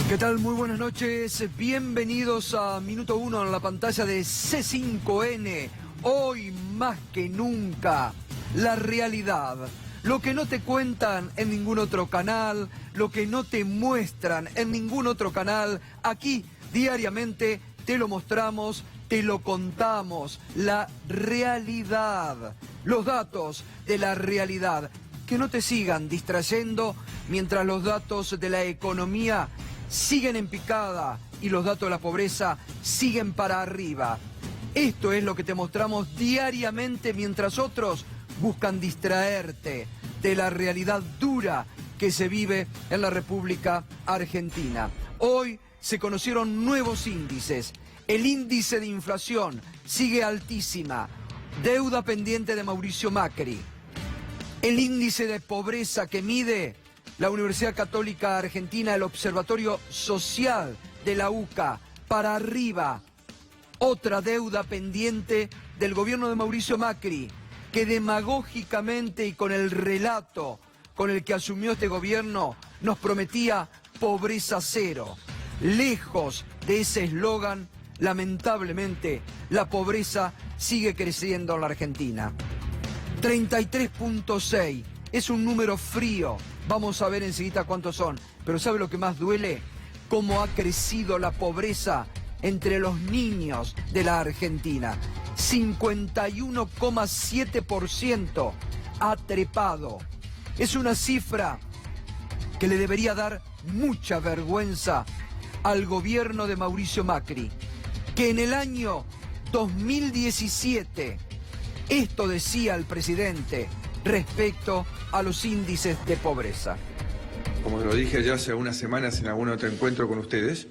¿Qué tal? Muy buenas noches. Bienvenidos a Minuto 1 en la pantalla de C5N. Hoy más que nunca, la realidad. Lo que no te cuentan en ningún otro canal, lo que no te muestran en ningún otro canal, aquí diariamente te lo mostramos, te lo contamos. La realidad, los datos de la realidad. Que no te sigan distrayendo mientras los datos de la economía siguen en picada y los datos de la pobreza siguen para arriba. Esto es lo que te mostramos diariamente mientras otros buscan distraerte de la realidad dura que se vive en la República Argentina. Hoy se conocieron nuevos índices. El índice de inflación sigue altísima. Deuda pendiente de Mauricio Macri. El índice de pobreza que mide la Universidad Católica Argentina, el Observatorio Social de la UCA, para arriba. Otra deuda pendiente del gobierno de Mauricio Macri, que demagógicamente y con el relato con el que asumió este gobierno nos prometía pobreza cero. Lejos de ese eslogan, lamentablemente, la pobreza sigue creciendo en la Argentina. 33.6 es un número frío. Vamos a ver enseguida cuántos son. Pero ¿sabe lo que más duele? Cómo ha crecido la pobreza entre los niños de la Argentina. 51,7% ha trepado. Es una cifra que le debería dar mucha vergüenza al gobierno de Mauricio Macri, que en el año 2017, esto decía el presidente respecto a los índices de pobreza. Como lo dije ya hace unas semanas en algún otro encuentro con ustedes,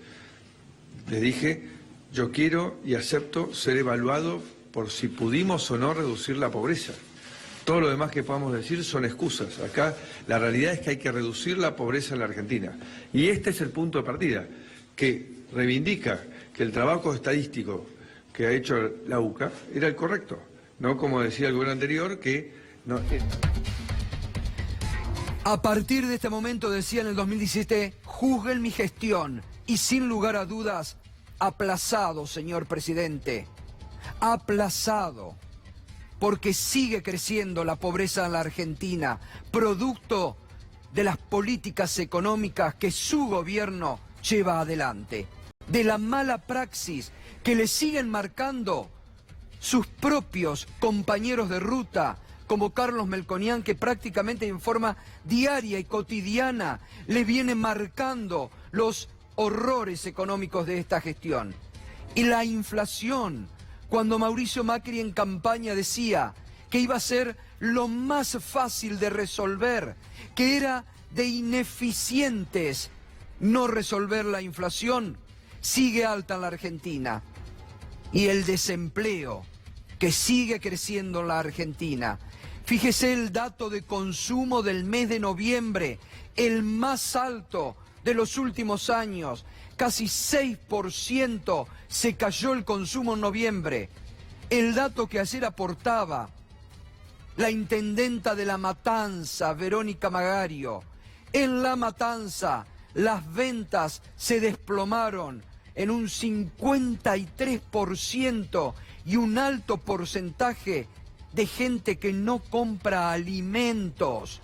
les dije, yo quiero y acepto ser evaluado por si pudimos o no reducir la pobreza. Todo lo demás que podamos decir son excusas. Acá la realidad es que hay que reducir la pobreza en la Argentina. Y este es el punto de partida, que reivindica que el trabajo estadístico que ha hecho la UCA era el correcto. No como decía el gobierno anterior, que no. A partir de este momento, decía en el 2017, juzguen mi gestión y sin lugar a dudas, aplazado, señor presidente, aplazado, porque sigue creciendo la pobreza en la Argentina, producto de las políticas económicas que su gobierno lleva adelante, de la mala praxis que le siguen marcando sus propios compañeros de ruta, como Carlos Melconian, que prácticamente en forma diaria y cotidiana le viene marcando los horrores económicos de esta gestión. Y la inflación, cuando Mauricio Macri en campaña decía que iba a ser lo más fácil de resolver, que era de ineficientes no resolver la inflación, sigue alta en la Argentina. Y el desempleo, que sigue creciendo en la Argentina. Fíjese el dato de consumo del mes de noviembre, el más alto de los últimos años. Casi 6% se cayó el consumo en noviembre. El dato que ayer aportaba la intendenta de La Matanza, Verónica Magario. En La Matanza las ventas se desplomaron en un 53% y un alto porcentaje de gente que no compra alimentos.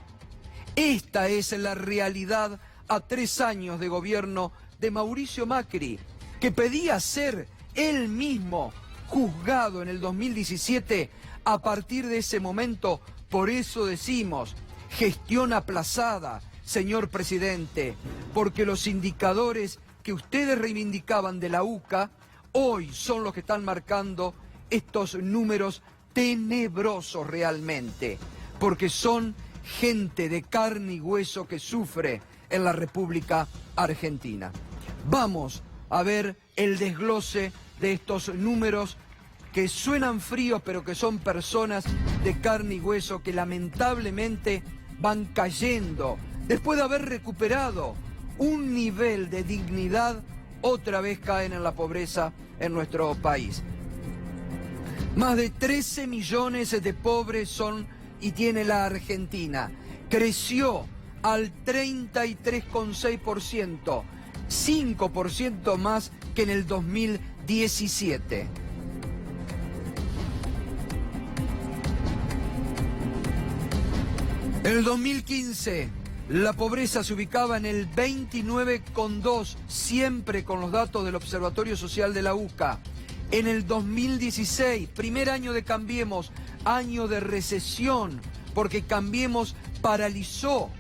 Esta es la realidad a 3 años de gobierno de Mauricio Macri, que pedía ser él mismo juzgado en el 2017. A partir de ese momento, por eso decimos, gestión aplazada, señor presidente, porque los indicadores que ustedes reivindicaban de la UCA, hoy son los que están marcando estos números tenebrosos realmente, porque son gente de carne y hueso que sufre en la República Argentina. Vamos a ver el desglose de estos números que suenan fríos, pero que son personas de carne y hueso que lamentablemente van cayendo después de haber recuperado un nivel de dignidad. Otra vez caen en la pobreza en nuestro país. Más de 13 millones de pobres son y tiene la Argentina. Creció al 33,6%. 5% más que en el 2017. En el 2015, la pobreza se ubicaba en el 29,2, siempre con los datos del Observatorio Social de la UCA. En el 2016, primer año de Cambiemos, año de recesión, porque Cambiemos paralizó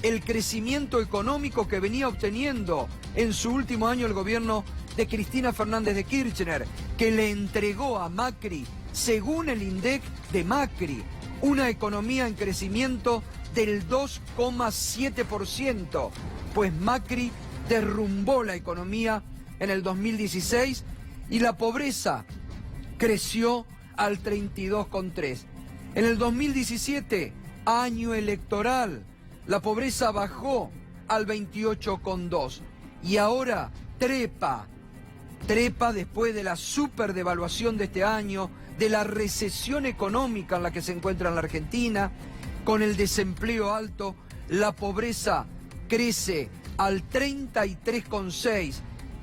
el crecimiento económico que venía obteniendo en su último año el gobierno de Cristina Fernández de Kirchner, que le entregó a Macri, según el INDEC de Macri, una economía en crecimiento del 2,7%, pues Macri derrumbó la economía en el 2016 y la pobreza creció al 32,3%. En el 2017, año electoral, la pobreza bajó al 28,2% y ahora trepa después de la superdevaluación de este año, de la recesión económica en la que se encuentra en la Argentina, con el desempleo alto, la pobreza crece al 33,6%.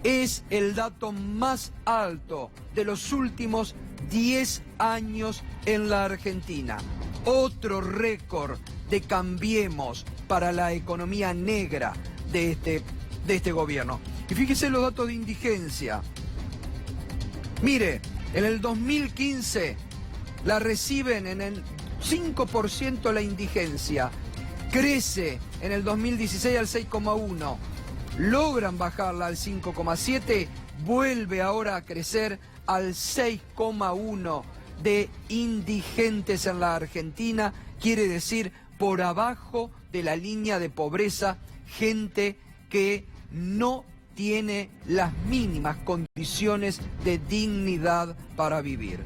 Es el dato más alto de los últimos 10 años en la Argentina. Otro récord de Cambiemos para la economía negra de este gobierno. Y fíjese los datos de indigencia. Mire, en el 2015 la reciben en el 5% la indigencia. Crece en el 2016 al 6,1%. Logran bajarla al 5,7%. Vuelve ahora a crecer al 6,1% de indigentes en la Argentina. Quiere decir por abajo de la línea de pobreza, gente que no tiene las mínimas condiciones de dignidad para vivir.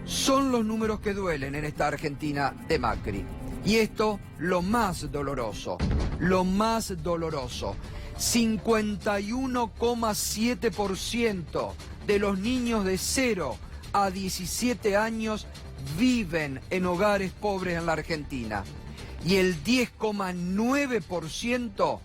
Son los números que duelen en esta Argentina de Macri. Y esto, lo más doloroso, 51,7% de los niños de 0 a 17 años viven en hogares pobres en la Argentina. Y el 10,9%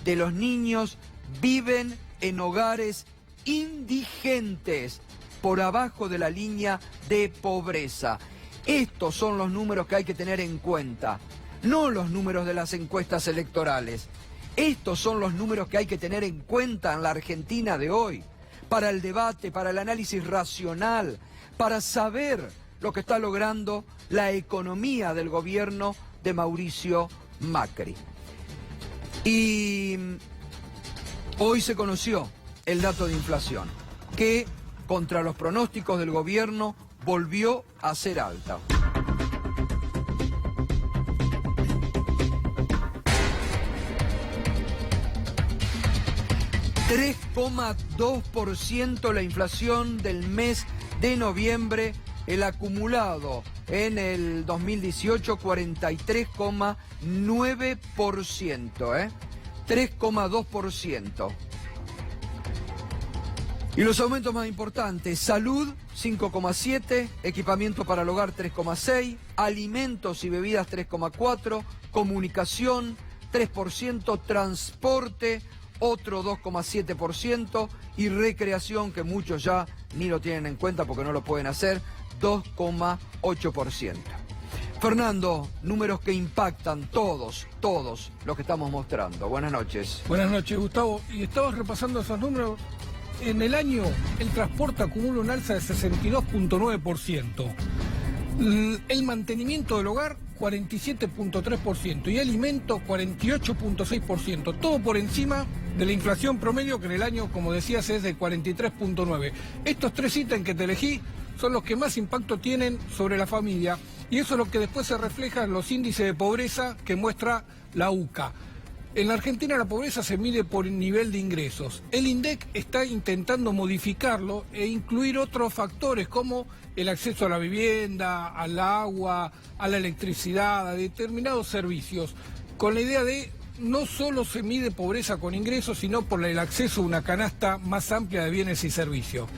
de los niños viven en hogares indigentes, por abajo de la línea de pobreza. Estos son los números que hay que tener en cuenta, no los números de las encuestas electorales. Estos son los números que hay que tener en cuenta en la Argentina de hoy, para el debate, para el análisis racional, para saber lo que está logrando la economía del gobierno de Mauricio Macri. Y hoy se conoció el dato de inflación, que contra los pronósticos del gobierno volvió a ser alta. ...3,2% la inflación del mes de noviembre, el acumulado en el 2018, 43,9%, 3,2%. Y los aumentos más importantes: salud 5,7%, equipamiento para el hogar 3,6%, alimentos y bebidas 3,4%, comunicación 3%, transporte otro 2,7% y recreación, que muchos ya ni lo tienen en cuenta porque no lo pueden hacer, 2,8%. Fernando, números que impactan todos los que estamos mostrando. Buenas noches. Buenas noches, Gustavo. Y estabas repasando esos números. En el año, el transporte acumula un alza de 62,9%. El mantenimiento del hogar, 47,3%. Y alimentos, 48,6%. Todo por encima de la inflación promedio, que en el año, como decías, es de 43,9%. Estos tres ítems que te elegí son los que más impacto tienen sobre la familia. Y eso es lo que después se refleja en los índices de pobreza que muestra la UCA. En la Argentina la pobreza se mide por el nivel de ingresos. El INDEC está intentando modificarlo e incluir otros factores como el acceso a la vivienda, al agua, a la electricidad, a determinados servicios, con la idea de no solo se mide pobreza con ingresos, sino por el acceso a una canasta más amplia de bienes y servicios.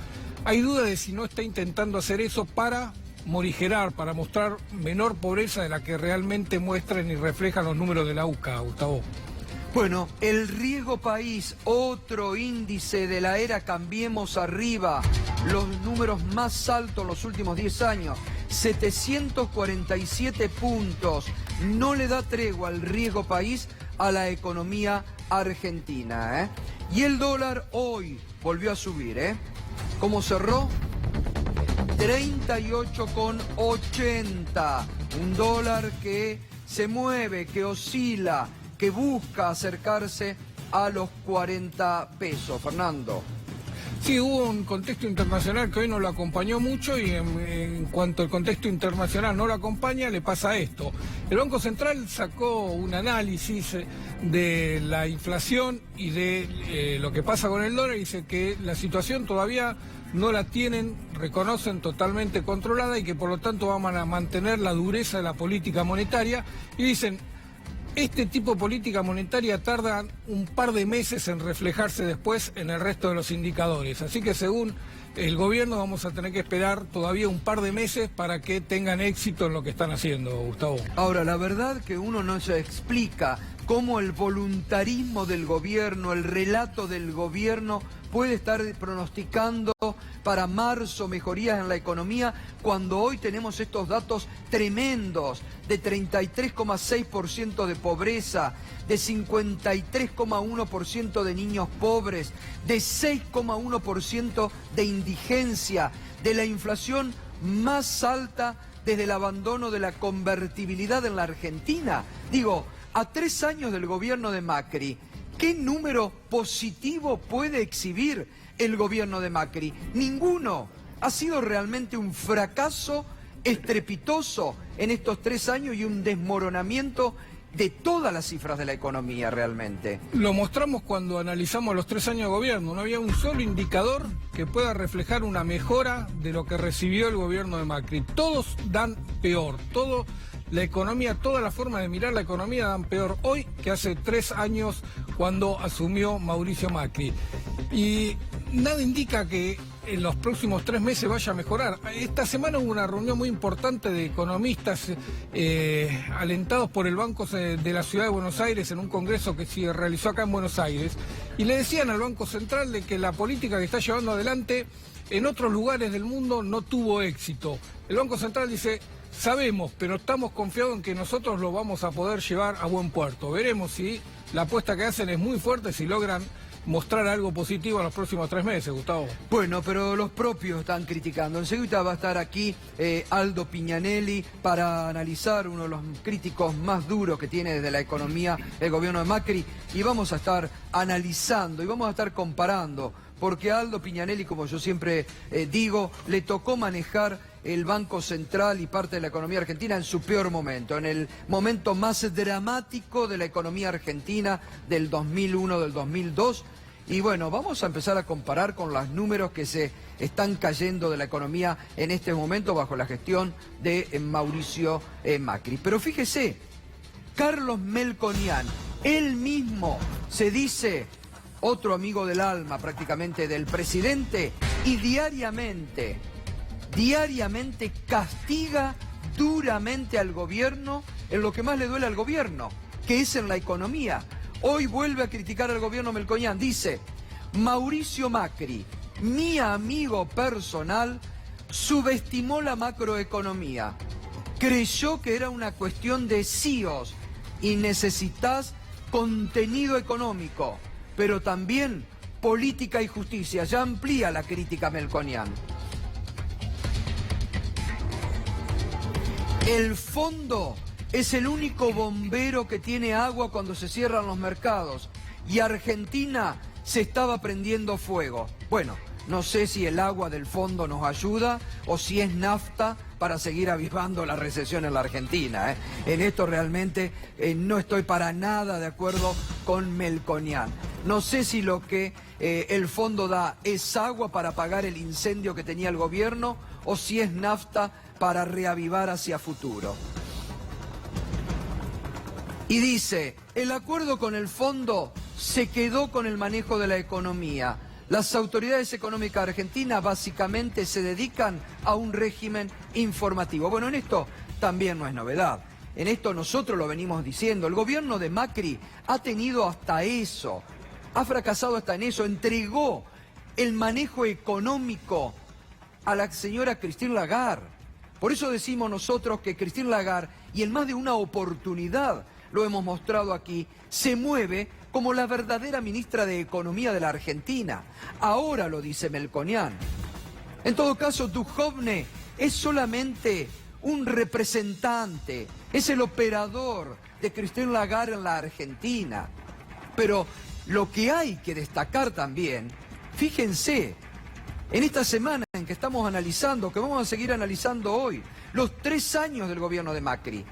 Hay duda de si no está intentando hacer eso para morigerar, para mostrar menor pobreza de la que realmente muestran y reflejan los números de la UCA, Gustavo. Bueno, el riesgo país, otro índice de la era Cambiemos Arriba, los números más altos en los últimos 10 años, 747 puntos, no le da tregua al riesgo país a la economía argentina, ¿eh? Y el dólar hoy volvió a subir, ¿eh? ¿Cómo cerró? 38,80, un dólar que se mueve, que oscila, que busca acercarse a los 40 pesos. Fernando. Sí, hubo un contexto internacional que hoy no lo acompañó mucho y en cuanto el contexto internacional no lo acompaña, le pasa esto. El Banco Central sacó un análisis de la inflación y de lo que pasa con el dólar y dice que la situación todavía no la tienen, reconocen totalmente controlada y que por lo tanto van a mantener la dureza de la política monetaria y dicen, este tipo de política monetaria tarda un par de meses en reflejarse después en el resto de los indicadores. Así que según el gobierno vamos a tener que esperar todavía un par de meses para que tengan éxito en lo que están haciendo, Gustavo. Ahora, la verdad que uno no se explica cómo el voluntarismo del gobierno, el relato del gobierno puede estar pronosticando para marzo mejorías en la economía cuando hoy tenemos estos datos tremendos de 33,6% de pobreza, de 53,1% de niños pobres, de 6,1% de indigencia, de la inflación más alta desde el abandono de la convertibilidad en la Argentina. Digo, a 3 años del gobierno de Macri, ¿qué número positivo puede exhibir el gobierno de Macri? Ninguno. Ha sido realmente un fracaso estrepitoso en estos 3 años y un desmoronamiento de todas las cifras de la economía realmente. Lo mostramos cuando analizamos los 3 años de gobierno. No había un solo indicador que pueda reflejar una mejora de lo que recibió el gobierno de Macri. Todos dan peor, la economía, toda la forma de mirar la economía dan peor hoy que hace 3 años cuando asumió Mauricio Macri. Y nada indica que en los próximos 3 meses vaya a mejorar. Esta semana hubo una reunión muy importante de economistas alentados por el Banco de la Ciudad de Buenos Aires en un congreso que se realizó acá en Buenos Aires y le decían al Banco Central de que la política que está llevando adelante en otros lugares del mundo no tuvo éxito. El Banco Central dice, sabemos, pero estamos confiados en que nosotros lo vamos a poder llevar a buen puerto. Veremos si la apuesta que hacen es muy fuerte, si logran mostrar algo positivo en los próximos 3 meses, Gustavo. Bueno, pero los propios están criticando. Enseguida va a estar aquí Aldo Piñanelli para analizar uno de los críticos más duros que tiene desde la economía el gobierno de Macri y vamos a estar analizando y vamos a estar comparando, porque a Aldo Piñanelli, como yo siempre digo, le tocó manejar el Banco Central y parte de la economía argentina en su peor momento, en el momento más dramático de la economía argentina del 2001, del 2002. Y bueno, vamos a empezar a comparar con los números que se están cayendo de la economía en este momento bajo la gestión de Mauricio Macri. Pero fíjese, Carlos Melconian, él mismo se dice otro amigo del alma prácticamente del presidente y diariamente castiga duramente al gobierno en lo que más le duele al gobierno, que es en la economía. Hoy vuelve a criticar al gobierno Melconian. Dice, Mauricio Macri, mi amigo personal, subestimó la macroeconomía. Creyó que era una cuestión de CEOs y necesitas contenido económico, pero también política y justicia. Ya amplía la crítica Melconian. El fondo es el único bombero que tiene agua cuando se cierran los mercados y Argentina se estaba prendiendo fuego. Bueno, no sé si el agua del fondo nos ayuda o si es nafta para seguir avivando la recesión en la Argentina, ¿eh? En esto realmente no estoy para nada de acuerdo con Melconian. No sé si lo que el fondo da es agua para apagar el incendio que tenía el gobierno o si es nafta para reavivar hacia futuro. Y dice, el acuerdo con el fondo se quedó con el manejo de la economía. Las autoridades económicas argentinas básicamente se dedican a un régimen informativo. Bueno, en esto también no es novedad. en esto nosotros lo venimos diciendo. El gobierno de Macri ha tenido hasta eso, ha fracasado hasta en eso, entregó el manejo económico a la señora Christine Lagarde. Por eso decimos nosotros que Christine Lagarde, y en más de una oportunidad lo hemos mostrado aquí, se mueve como la verdadera ministra de Economía de la Argentina. Ahora lo dice Melconian. En todo caso, Duhovne es solamente un representante, es el operador de Christine Lagarde en la Argentina. Pero lo que hay que destacar también, fíjense, en esta semana en que estamos analizando, que vamos a seguir analizando hoy, los 3 años del gobierno de Macri,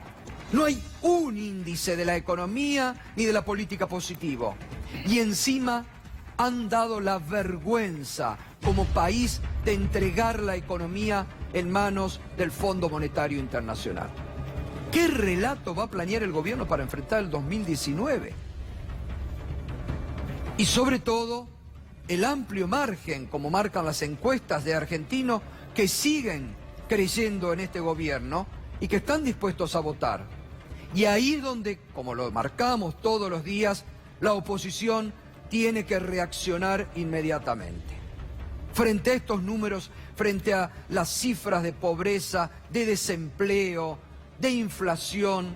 no hay un índice de la economía ni de la política positivo. Y encima han dado la vergüenza como país de entregar la economía en manos del Fondo Monetario Internacional. ¿Qué relato va a planear el gobierno para enfrentar el 2019? Y sobre todo, el amplio margen, como marcan las encuestas de argentinos, que siguen creyendo en este gobierno y que están dispuestos a votar. Y ahí es donde, como lo marcamos todos los días, la oposición tiene que reaccionar inmediatamente. Frente a estos números, frente a las cifras de pobreza, de desempleo, de inflación,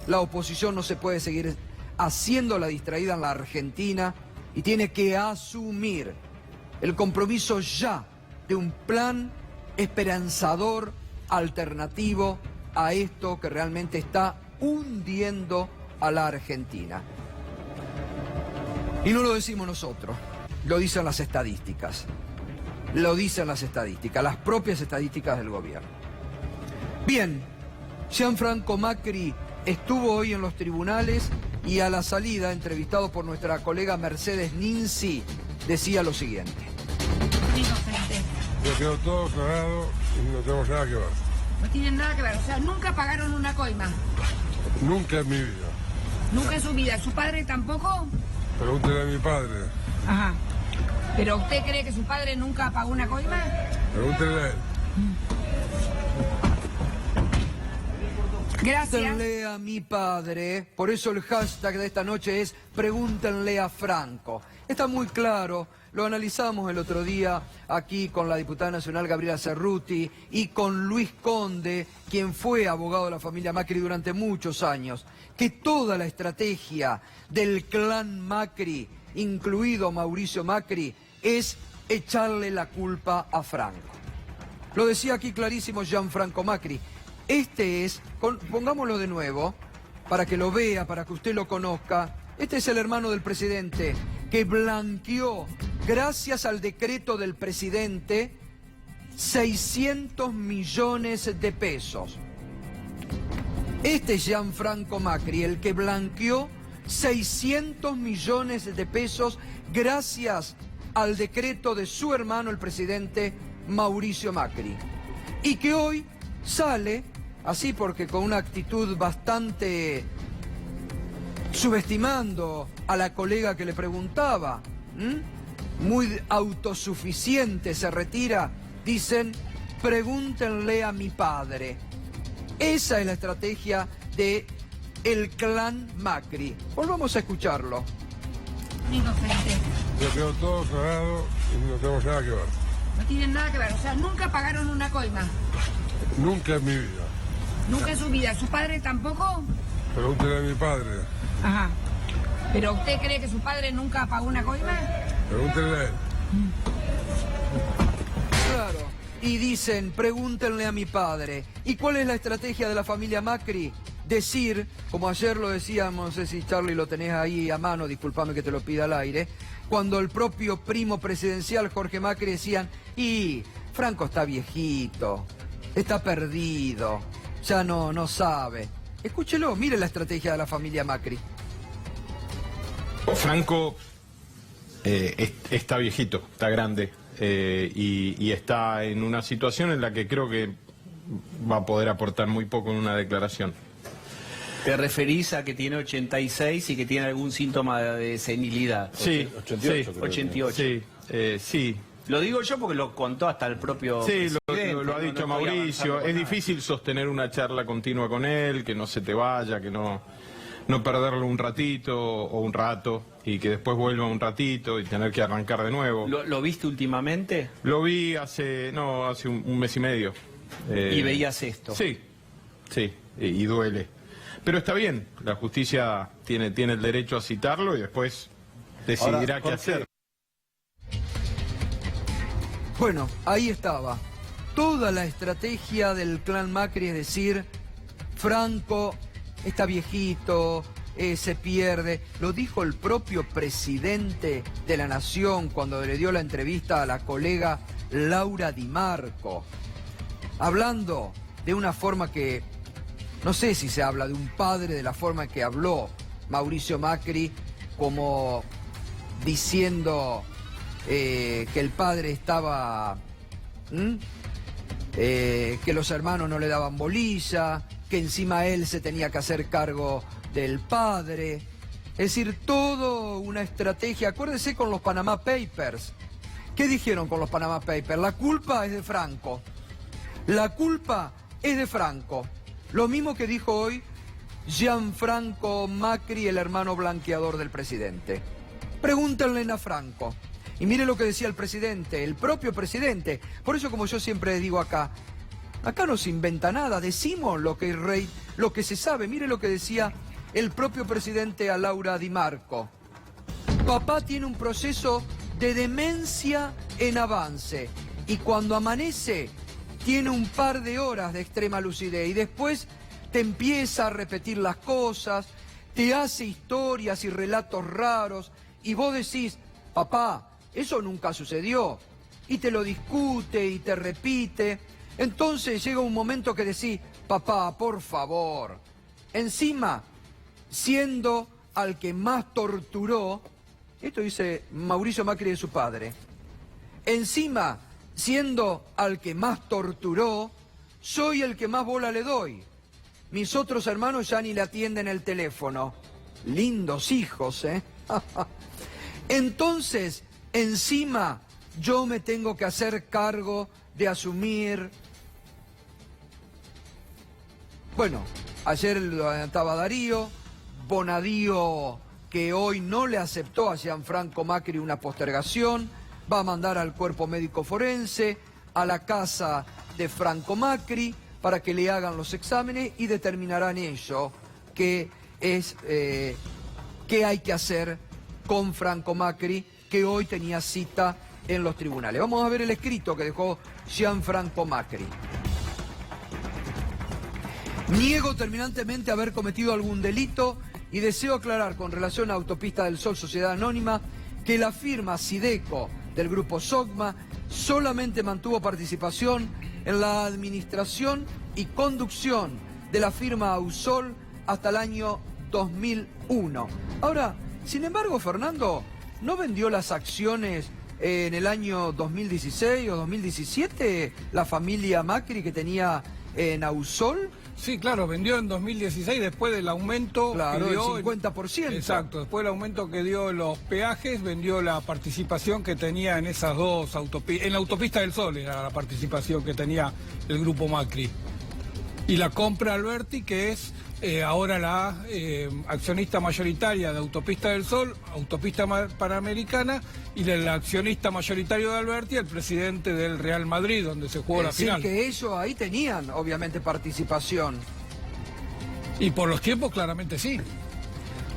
la oposición no se puede seguir haciendo la distraída en la Argentina y tiene que asumir el compromiso ya de un plan esperanzador, alternativo a esto que realmente está hundiendo a la Argentina. Y no lo decimos nosotros, lo dicen las estadísticas. Lo dicen las estadísticas, las propias estadísticas del gobierno. Bien, Gianfranco Macri estuvo hoy en los tribunales y a la salida, entrevistado por nuestra colega Mercedes Ninzi, decía lo siguiente. Yo quedo todo aclarado y no tenemos nada que ver. No tienen nada que ver, o sea, nunca pagaron una coima. Nunca en mi vida. Nunca en su vida. ¿Su padre tampoco? Pregúntele a mi padre. Ajá. ¿Pero usted cree que su padre nunca pagó una coima? Pregúntele a él. Gracias. Pregúntenle a mi padre, por eso el hashtag de esta noche es Pregúntenle a Franco. Está muy claro, lo analizamos el otro día aquí con la diputada nacional Gabriela Cerruti y con Luis Conde, quien fue abogado de la familia Macri durante muchos años, que toda la estrategia del clan Macri, incluido Mauricio Macri, es echarle la culpa a Franco. Lo decía aquí clarísimo Gianfranco Macri. Este es, pongámoslo de nuevo, para que lo vea, para que usted lo conozca. Este es el hermano del presidente que blanqueó, gracias al decreto del presidente, 600 millones de pesos. Este es Gianfranco Macri, el que blanqueó 600 millones de pesos gracias al decreto de su hermano, el presidente Mauricio Macri. Y que hoy sale, así porque con una actitud bastante subestimando a la colega que le preguntaba, muy autosuficiente, se retira, dicen, pregúntenle a mi padre. Esa es la estrategia de el clan Macri. Volvamos a escucharlo. Yo quedo todo aclarado y no tenemos nada que ver. No tienen nada que ver, o sea, nunca pagaron una coima. Nunca en mi vida. Nunca en su vida. ¿Su padre tampoco? Pregúntele a mi padre. Ajá. ¿Pero usted cree que su padre nunca pagó una coima? Pregúntele a él. Claro. Y dicen, pregúntenle a mi padre. ¿Y cuál es la estrategia de la familia Macri? Decir, como ayer lo decíamos, no sé si Charlie lo tenés ahí a mano, discúlpame que te lo pida al aire, cuando el propio primo presidencial Jorge Macri decían, y Franco está viejito, está perdido, ya no sabe. Escúchelo, mire la estrategia de la familia Macri. Franco está viejito, está grande y está en una situación en la que creo que va a poder aportar muy poco en una declaración. ¿Te referís a que tiene 86 y que tiene algún síntoma de senilidad? Sí, 88. 88. Sí, sí. Lo digo yo porque lo contó hasta el propio Sí, presidente. lo ha dicho Mauricio, es difícil sostener una charla continua con él, que no se te vaya, que no perderlo un ratito o un rato y que después vuelva un ratito y tener que arrancar de nuevo. ¿Lo viste últimamente? Lo vi hace un mes y medio. ¿Y veías esto? Sí, y duele. Pero está bien, la justicia tiene el derecho a citarlo y después decidirá qué hacer. Bueno, ahí estaba. Toda la estrategia del clan Macri, es decir, Franco está viejito, se pierde. Lo dijo el propio presidente de la Nación cuando le dio la entrevista a la colega Laura Di Marco, hablando de una forma que, no sé si se habla de un padre de la forma en que habló Mauricio Macri, como diciendo que el padre estaba... que los hermanos no le daban bolilla, que encima él se tenía que hacer cargo del padre. Es decir, todo una estrategia. Acuérdese con los Panama Papers. ¿Qué dijeron con los Panama Papers? La culpa es de Franco. La culpa es de Franco. Lo mismo que dijo hoy Gianfranco Macri, el hermano blanqueador del presidente. Pregúntenle a Franco. Y mire lo que decía el presidente, el propio presidente. Por eso, como yo siempre digo acá no se inventa nada, decimos lo que se sabe. Mire lo que decía el propio presidente a Laura Di Marco. Papá tiene un proceso de demencia en avance y cuando amanece tiene un par de horas de extrema lucidez y después te empieza a repetir las cosas, te hace historias y relatos raros y vos decís, papá, eso nunca sucedió, y te lo discute y te repite. Entonces llega un momento que decís, papá, por favor, encima, siendo al que más torturó, esto dice Mauricio Macri de su padre, encima, siendo al que más torturó, soy el que más bola le doy. Mis otros hermanos ya ni le atienden el teléfono. Lindos hijos, ¿eh? Entonces, encima, yo me tengo que hacer cargo de asumir... Bueno, ayer lo adelantaba Darío, Bonadío, que hoy no le aceptó a Gianfranco Macri una postergación, va a mandar al cuerpo médico forense, a la casa de Franco Macri, para que le hagan los exámenes y determinarán ellos qué hay que hacer con Franco Macri, que hoy tenía cita en los tribunales. Vamos a ver el escrito que dejó Gianfranco Macri. Niego terminantemente haber cometido algún delito y deseo aclarar con relación a Autopista del Sol Sociedad Anónima que la firma Sideco del grupo Sogma solamente mantuvo participación en la administración y conducción de la firma Ausol hasta el año 2001. Ahora, sin embargo, Fernando, ¿no vendió las acciones en el año 2016 o 2017 la familia Macri que tenía en Ausol? Sí, claro, vendió en 2016 después del aumento claro, que dio... el 50%. Exacto, después del aumento que dio en los peajes, vendió la participación que tenía en esas dos autopistas. En la Autopista del Sol era la participación que tenía el grupo Macri. Y la compra Alberti, que es ahora la accionista mayoritaria de Autopista del Sol, Autopista Panamericana, y el accionista mayoritario de Alberti, el presidente del Real Madrid, donde se jugó la final. Que ellos ahí tenían, obviamente, participación. Y por los tiempos, claramente sí.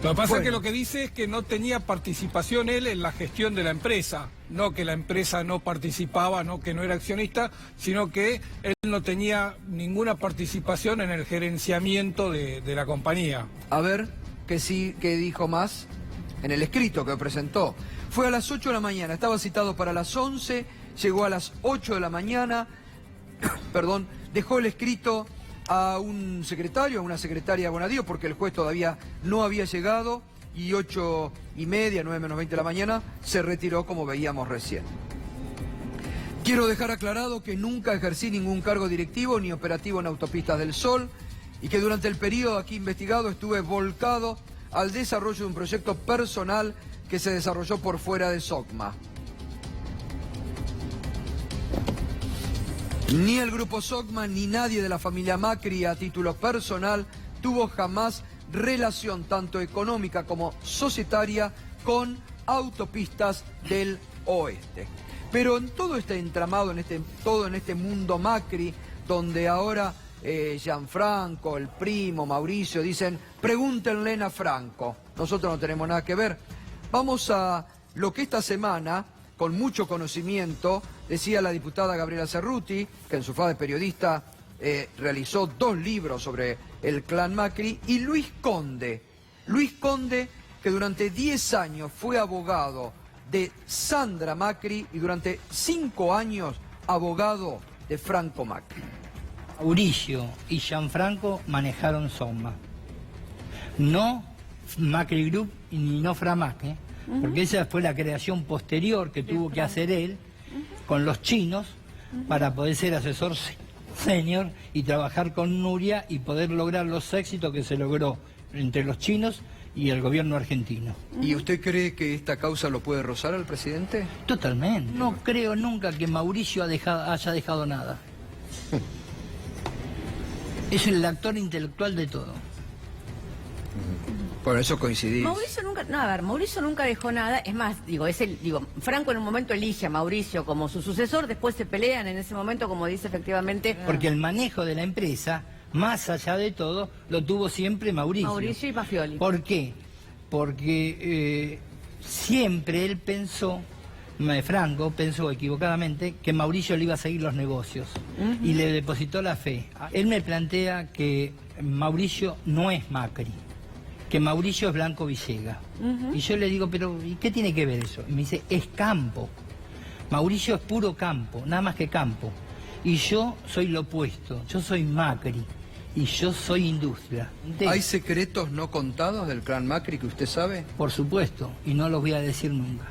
Lo que pasa es que lo que dice es que no tenía participación él en la gestión de la empresa. No que la empresa no participaba, no que no era accionista, sino que él no tenía ninguna participación en el gerenciamiento de la compañía. A ver, ¿qué dijo más? En el escrito que presentó. Fue a las 8 de la mañana, estaba citado para las 11, llegó a las 8 de la mañana, perdón, dejó el escrito a un secretario, a una secretaria de Bonadío, porque el juez todavía no había llegado, y 8:30, 9 menos 20 de la mañana, se retiró como veíamos recién. Quiero dejar aclarado que nunca ejercí ningún cargo directivo ni operativo en Autopistas del Sol, y que durante el periodo aquí investigado estuve volcado al desarrollo de un proyecto personal que se desarrolló por fuera de Sogma. Ni el grupo Sogman ni nadie de la familia Macri a título personal tuvo jamás relación tanto económica como societaria con Autopistas del Oeste. Pero en todo este entramado, en este mundo Macri, donde ahora Gianfranco, el primo, Mauricio, dicen, pregúntenle a Franco, nosotros no tenemos nada que ver. Vamos a lo que esta semana, con mucho conocimiento, decía la diputada Gabriela Cerruti, que en su faz de periodista realizó 2 libros sobre el clan Macri, y Luis Conde, que durante 10 años fue abogado de Sandra Macri y durante 5 años abogado de Franco Macri. Mauricio y Gianfranco manejaron Sogma, no Macri Group ni no Framac, porque esa fue la creación posterior que tuvo que hacer él con los chinos para poder ser asesor senior y trabajar con Nuria y poder lograr los éxitos que se logró entre los chinos y el gobierno argentino. ¿Y usted cree que esta causa lo puede rozar al presidente? Totalmente. No creo nunca que Mauricio haya dejado nada. Es el actor intelectual de todo. Por eso coincidí. Mauricio nunca dejó nada. Es más, Franco en un momento elige a Mauricio como su sucesor, después se pelean en ese momento, como dice efectivamente. Porque el manejo de la empresa, más allá de todo, lo tuvo siempre Mauricio. Mauricio y Mafioli. ¿Por qué? Porque siempre él pensó, Franco pensó equivocadamente, que Mauricio le iba a seguir los negocios y le depositó la fe. Él me plantea que Mauricio no es Macri, que Mauricio es Blanco Villega. Y yo le digo, pero ¿y qué tiene que ver eso? Y me dice, es campo. Mauricio es puro campo, nada más que campo. Y yo soy lo opuesto, yo soy Macri y yo soy industria. ¿Hay secretos no contados del clan Macri que usted sabe? Por supuesto, y no los voy a decir nunca.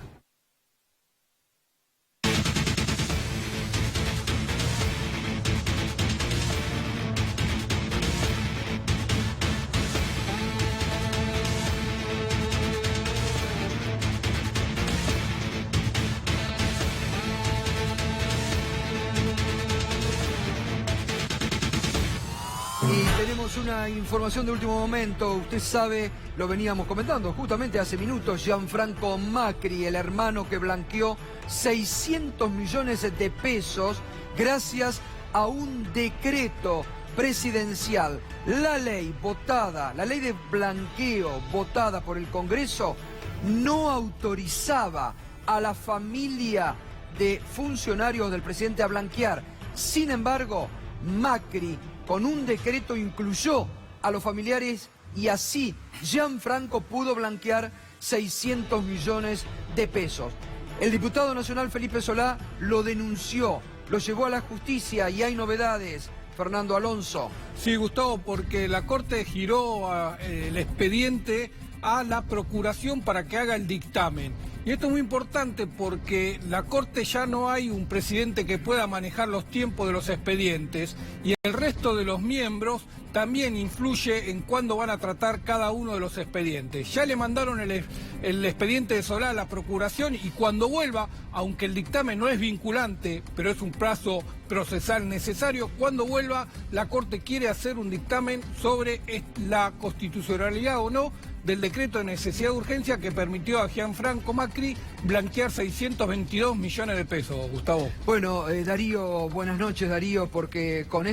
Y tenemos una información de último momento. Usted sabe, lo veníamos comentando justamente hace minutos, Gianfranco Macri, el hermano que blanqueó 600 millones de pesos gracias a un decreto presidencial. La ley votada, la ley de blanqueo votada por el Congreso, no autorizaba a la familia de funcionarios del presidente a blanquear. Sin embargo, Macri con un decreto incluyó a los familiares y así Gianfranco pudo blanquear 600 millones de pesos. El diputado nacional Felipe Solá lo denunció, lo llevó a la justicia y hay novedades. Fernando Alonso. Sí, Gustavo, porque la Corte giró el expediente a la Procuración para que haga el dictamen. Y esto es muy importante porque la Corte ya no hay un presidente que pueda manejar los tiempos de los expedientes y el resto de los miembros también influye en cuándo van a tratar cada uno de los expedientes. Ya le mandaron el expediente de Solá a la Procuración y cuando vuelva, aunque el dictamen no es vinculante, pero es un plazo procesal necesario, cuando vuelva la Corte quiere hacer un dictamen sobre la constitucionalidad o no del decreto de necesidad de urgencia que permitió a Gianfranco Macri blanquear 622 millones de pesos, Gustavo. Bueno, Darío, buenas noches, Darío, porque con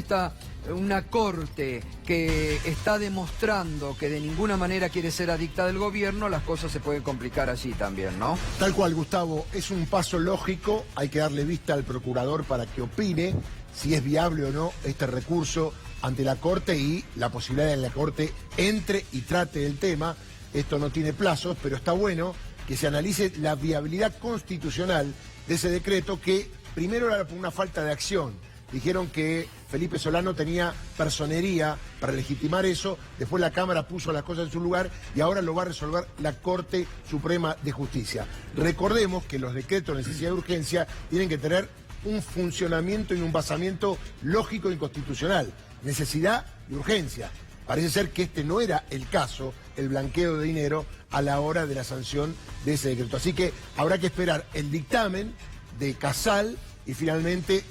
una Corte que está demostrando que de ninguna manera quiere ser adicta del gobierno, las cosas se pueden complicar así también, ¿no? Tal cual, Gustavo, es un paso lógico, hay que darle vista al procurador para que opine si es viable o no este recurso ante la Corte y la posibilidad de que la Corte entre y trate el tema. Esto no tiene plazos, pero está bueno que se analice la viabilidad constitucional de ese decreto que primero era por una falta de acción. Dijeron que Felipe Solá tenía personería para legitimar eso, después la Cámara puso las cosas en su lugar y ahora lo va a resolver la Corte Suprema de Justicia. Recordemos que los decretos de necesidad de urgencia tienen que tener un funcionamiento y un basamiento lógico y constitucional. Necesidad y urgencia. Parece ser que este no era el caso, el blanqueo de dinero a la hora de la sanción de ese decreto. Así que habrá que esperar el dictamen de Casal y finalmente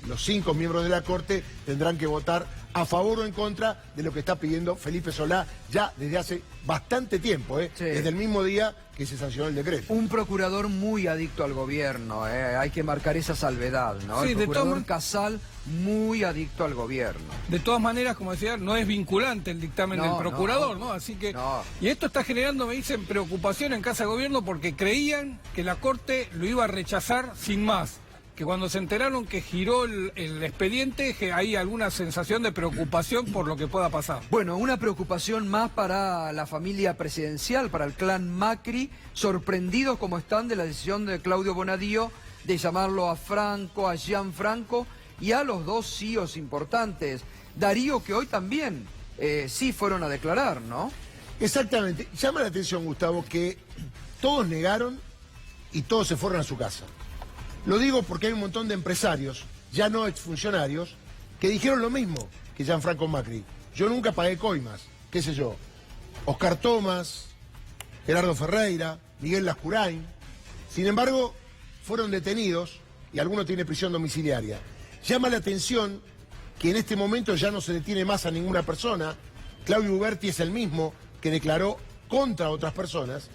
los 5 miembros de la Corte tendrán que votar a favor o en contra de lo que está pidiendo Felipe Solá ya desde hace bastante tiempo, Sí. desde el mismo día que se sancionó el decreto. Un procurador muy adicto al gobierno, hay que marcar esa salvedad, ¿no? Sí, El de procurador todas Casal, muy adicto al gobierno. De todas maneras, como decía, no es vinculante el dictamen No, del procurador, no. ¿no? Así que... No. Y esto está generando, me dicen, preocupación en Casa de Gobierno porque creían que la Corte lo iba a rechazar sin más. Que cuando se enteraron que giró el expediente, que hay alguna sensación de preocupación por lo que pueda pasar. Bueno, una preocupación más para la familia presidencial, para el clan Macri, sorprendidos como están de la decisión de Claudio Bonadío de llamarlo a Franco, a Gianfranco y a los dos CEOs importantes. Darío, que hoy también sí fueron a declarar, ¿no? Exactamente. Llama la atención, Gustavo, que todos negaron y todos se fueron a su casa. Lo digo porque hay un montón de empresarios, ya no exfuncionarios, que dijeron lo mismo que Gianfranco Macri. Yo nunca pagué coimas, qué sé yo. Oscar Tomás, Gerardo Ferreira, Miguel Lascurain. Sin embargo, fueron detenidos y alguno tiene prisión domiciliaria. Llama la atención que en este momento ya no se detiene más a ninguna persona. Claudio Uberti es el mismo que declaró contra otras personas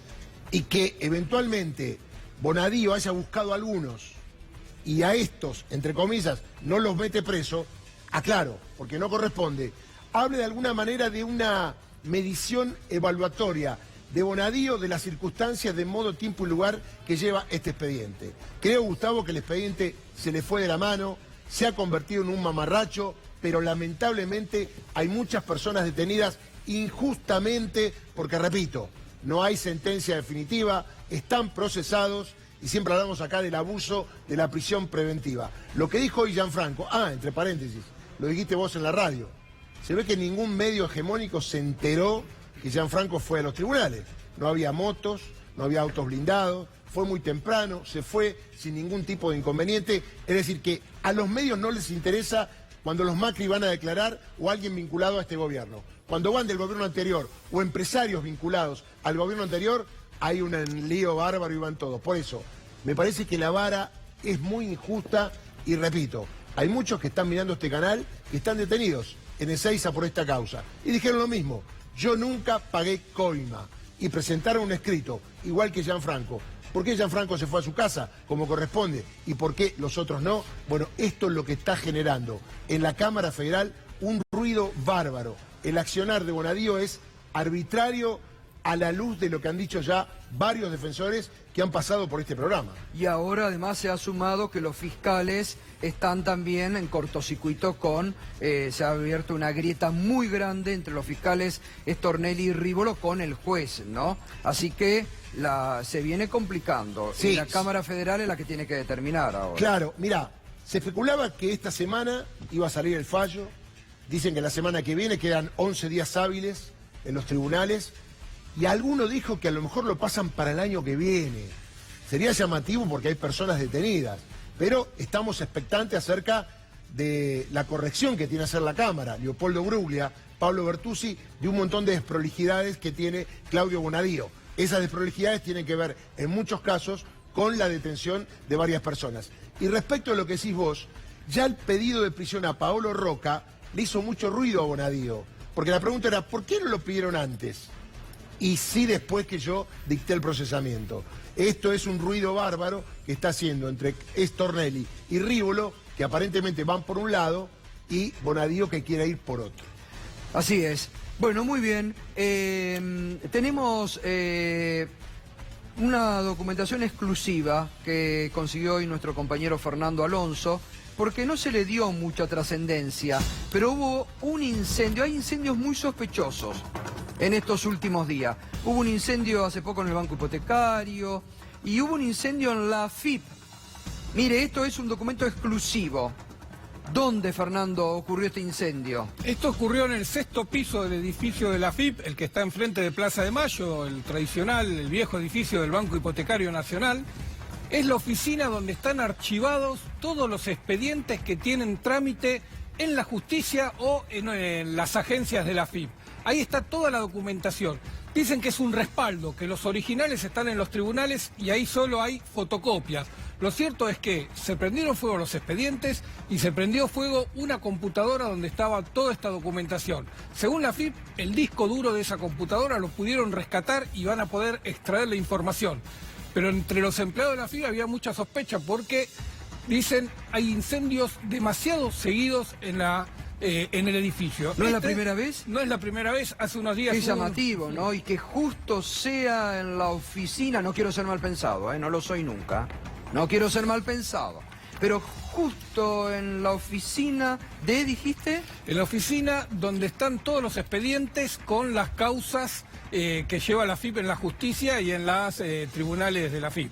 y que eventualmente Bonadío haya buscado a algunos y a estos, entre comillas, no los mete preso, aclaro, porque no corresponde, hable de alguna manera de una medición evaluatoria de Bonadío de las circunstancias de modo, tiempo y lugar que lleva este expediente. Creo, Gustavo, que el expediente se le fue de la mano, se ha convertido en un mamarracho, pero lamentablemente hay muchas personas detenidas injustamente porque, repito, no hay sentencia definitiva, están procesados y siempre hablamos acá del abuso de la prisión preventiva. Lo que dijo hoy Gianfranco, entre paréntesis, lo dijiste vos en la radio, se ve que ningún medio hegemónico se enteró que Gianfranco fue a los tribunales. No había motos, no había autos blindados, fue muy temprano, se fue sin ningún tipo de inconveniente. Es decir, que a los medios no les interesa cuando los Macri van a declarar o alguien vinculado a este gobierno. Cuando van del gobierno anterior o empresarios vinculados al gobierno anterior, hay un lío bárbaro y van todos. Por eso, me parece que la vara es muy injusta y repito, hay muchos que están mirando este canal que están detenidos en Ezeiza por esta causa. Y dijeron lo mismo, yo nunca pagué coima. Y presentaron un escrito, igual que Gianfranco. ¿Por qué Gianfranco se fue a su casa como corresponde y por qué los otros no? Bueno, esto es lo que está generando en la Cámara Federal un ruido bárbaro. El accionar de Bonadío es arbitrario a la luz de lo que han dicho ya varios defensores que han pasado por este programa. Y ahora además se ha sumado que los fiscales están también en cortocircuito con, se ha abierto una grieta muy grande entre los fiscales Stornelli y Rívolo con el juez, ¿no? Así que se viene complicando. Sí. Y la Cámara Federal es la que tiene que determinar ahora. Claro, mirá, se especulaba que esta semana iba a salir el fallo. Dicen que la semana que viene quedan 11 días hábiles en los tribunales. Y alguno dijo que a lo mejor lo pasan para el año que viene. Sería llamativo porque hay personas detenidas. Pero estamos expectantes acerca de la corrección que tiene que hacer la Cámara. Leopoldo Bruglia, Pablo Bertuzzi, de un montón de desprolijidades que tiene Claudio Bonadío. Esas desprolijidades tienen que ver, en muchos casos, con la detención de varias personas. Y respecto a lo que decís vos, ya el pedido de prisión a Paolo Roca le hizo mucho ruido a Bonadío. Porque la pregunta era, ¿por qué no lo pidieron antes? Y sí después que yo dicté el procesamiento. Esto es un ruido bárbaro que está haciendo entre Stornelli y Rívolo, que aparentemente van por un lado, y Bonadío que quiere ir por otro. Así es. Bueno, muy bien. Tenemos una documentación exclusiva que consiguió hoy nuestro compañero Fernando Alonso, porque no se le dio mucha trascendencia, pero hubo un incendio, hay incendios muy sospechosos en estos últimos días. Hubo un incendio hace poco en el Banco Hipotecario y hubo un incendio en la AFIP. Mire, esto es un documento exclusivo. ¿Dónde, Fernando, ocurrió este incendio? Esto ocurrió en el 6º piso del edificio de la AFIP, el que está enfrente de Plaza de Mayo, el tradicional, el viejo edificio del Banco Hipotecario Nacional. Es la oficina donde están archivados todos los expedientes que tienen trámite en la justicia o en las agencias de la AFIP. Ahí está toda la documentación. Dicen que es un respaldo, que los originales están en los tribunales y ahí solo hay fotocopias. Lo cierto es que se prendieron fuego los expedientes y se prendió fuego una computadora donde estaba toda esta documentación. Según la AFIP, el disco duro de esa computadora lo pudieron rescatar y van a poder extraer la información. Pero entre los empleados de la AFIP había mucha sospecha porque, dicen, hay incendios demasiado seguidos en el edificio. ¿No es la primera vez? No es la primera vez, hace unos días... Qué llamativo, ¿no? Y que justo sea en la oficina, no quiero ser mal pensado, no lo soy nunca, no quiero ser mal pensado, pero justo en la oficina de, dijiste... En la oficina donde están todos los expedientes con las causas que lleva la AFIP en la justicia y en los tribunales de la AFIP.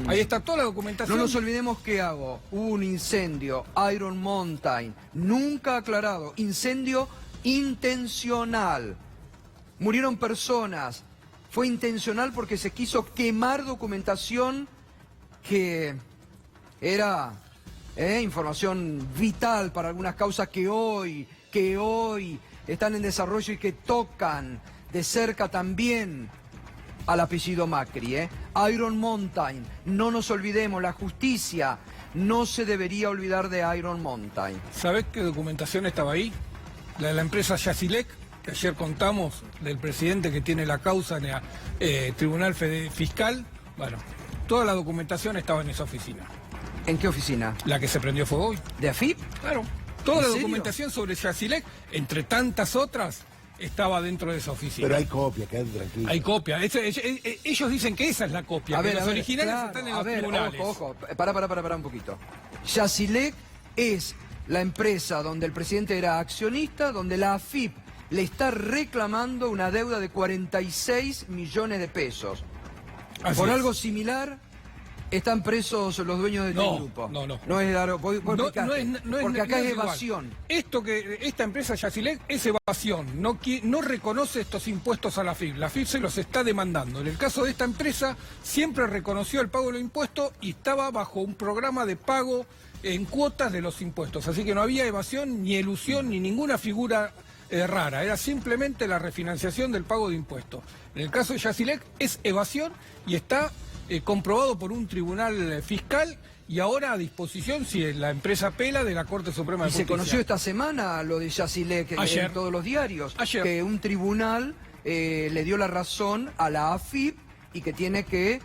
Ahí está toda la documentación. No nos olvidemos que hubo un incendio, Iron Mountain, nunca aclarado, incendio intencional. Murieron personas, fue intencional porque se quiso quemar documentación que era información vital para algunas causas que hoy están en desarrollo y que tocan de cerca también al apellido Macri. Iron Mountain, no nos olvidemos, la justicia no se debería olvidar de Iron Mountain. ¿Sabés qué documentación estaba ahí? La de la empresa Yacilec, que ayer contamos, del presidente que tiene la causa en el Tribunal Fiscal. Bueno, toda la documentación estaba en esa oficina. ¿En qué oficina? La que se prendió fuego hoy. ¿De AFIP? Claro. Toda la serio? documentación sobre Yacilec, entre tantas otras, estaba dentro de esa oficina. Pero hay copia, quédate tranquilo. Hay copia. Ellos dicen que esa es la copia, que los originales claro, están en los tribunales. Ojo. Pará un poquito. Yacilec es la empresa donde el presidente era accionista, donde la AFIP le está reclamando una deuda de 46 millones de pesos. Así Por es. algo similar, están presos los dueños de este grupo. No. No es No porque acá es igual. evasión. Esta empresa Yacilec es evasión, no reconoce estos impuestos a la AFIP. La AFIP se los está demandando. En el caso de esta empresa, siempre reconoció el pago de los impuestos y estaba bajo un programa de pago en cuotas de los impuestos. Así que no había evasión, ni elusión, ni ninguna figura rara. Era simplemente la refinanciación del pago de impuestos. En el caso de Yacilec es evasión y está comprobado por un tribunal fiscal y ahora a disposición, si la empresa apela, de la Corte Suprema de Y Justicia. se conoció esta semana lo de Yacilec en todos los diarios. Ayer. Que un tribunal le dio la razón a la AFIP y que tiene que